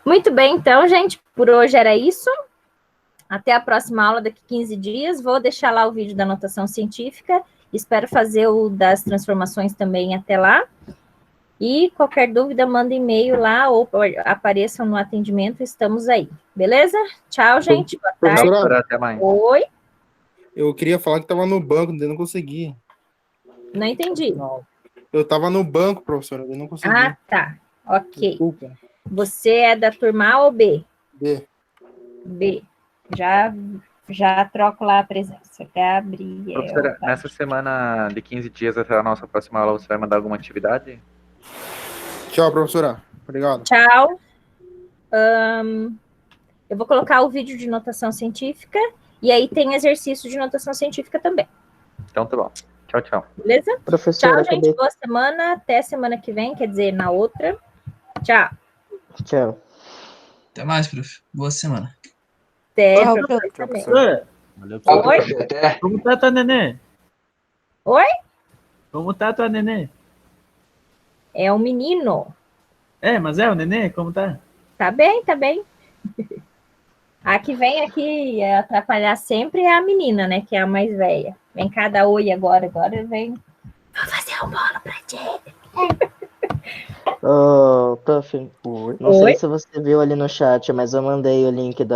Muito bem, então, gente, por hoje era isso. Até a próxima aula daqui 15 dias. Vou deixar lá o vídeo da notação científica. Espero fazer o das transformações também até lá. E qualquer dúvida, manda e-mail lá ou apareçam no atendimento. Estamos aí. Beleza? Tchau, gente. Boa tarde. Professora, até mais. Oi? Eu queria falar que estava no banco, ainda não consegui. Não entendi. Eu estava no banco, professora, eu não consegui. Ah, tá. Ok. Desculpa. Você é da turma A ou B? B. B. Já Já troco lá a presença. Gabriel. Professora, nessa semana de 15 dias até a nossa próxima aula, você vai mandar alguma atividade? Tchau, professora. Obrigado. Tchau. Eu vou colocar o vídeo de notação científica e aí tem exercício de notação científica também. Então tá bom. Tchau, tchau. Beleza? Professora, Tchau, gente. Boa semana. Até semana que vem, quer dizer, na outra. Tchau. Tchau. Até mais, prof. Boa semana. Até, Tchau, professor, também. professora. Valeu, Oi? Como tá tua neném? Oi? Como tá tua neném? É um menino. É, mas é o neném? Como tá? Tá bem, tá bem. A que vem aqui atrapalhar sempre é a menina, né? Que é a mais velha. Vem cá dar oi agora vem. Vou fazer um bolo pra ti. Ô, Puff, não Oi? sei se você viu ali no chat, mas eu mandei o link da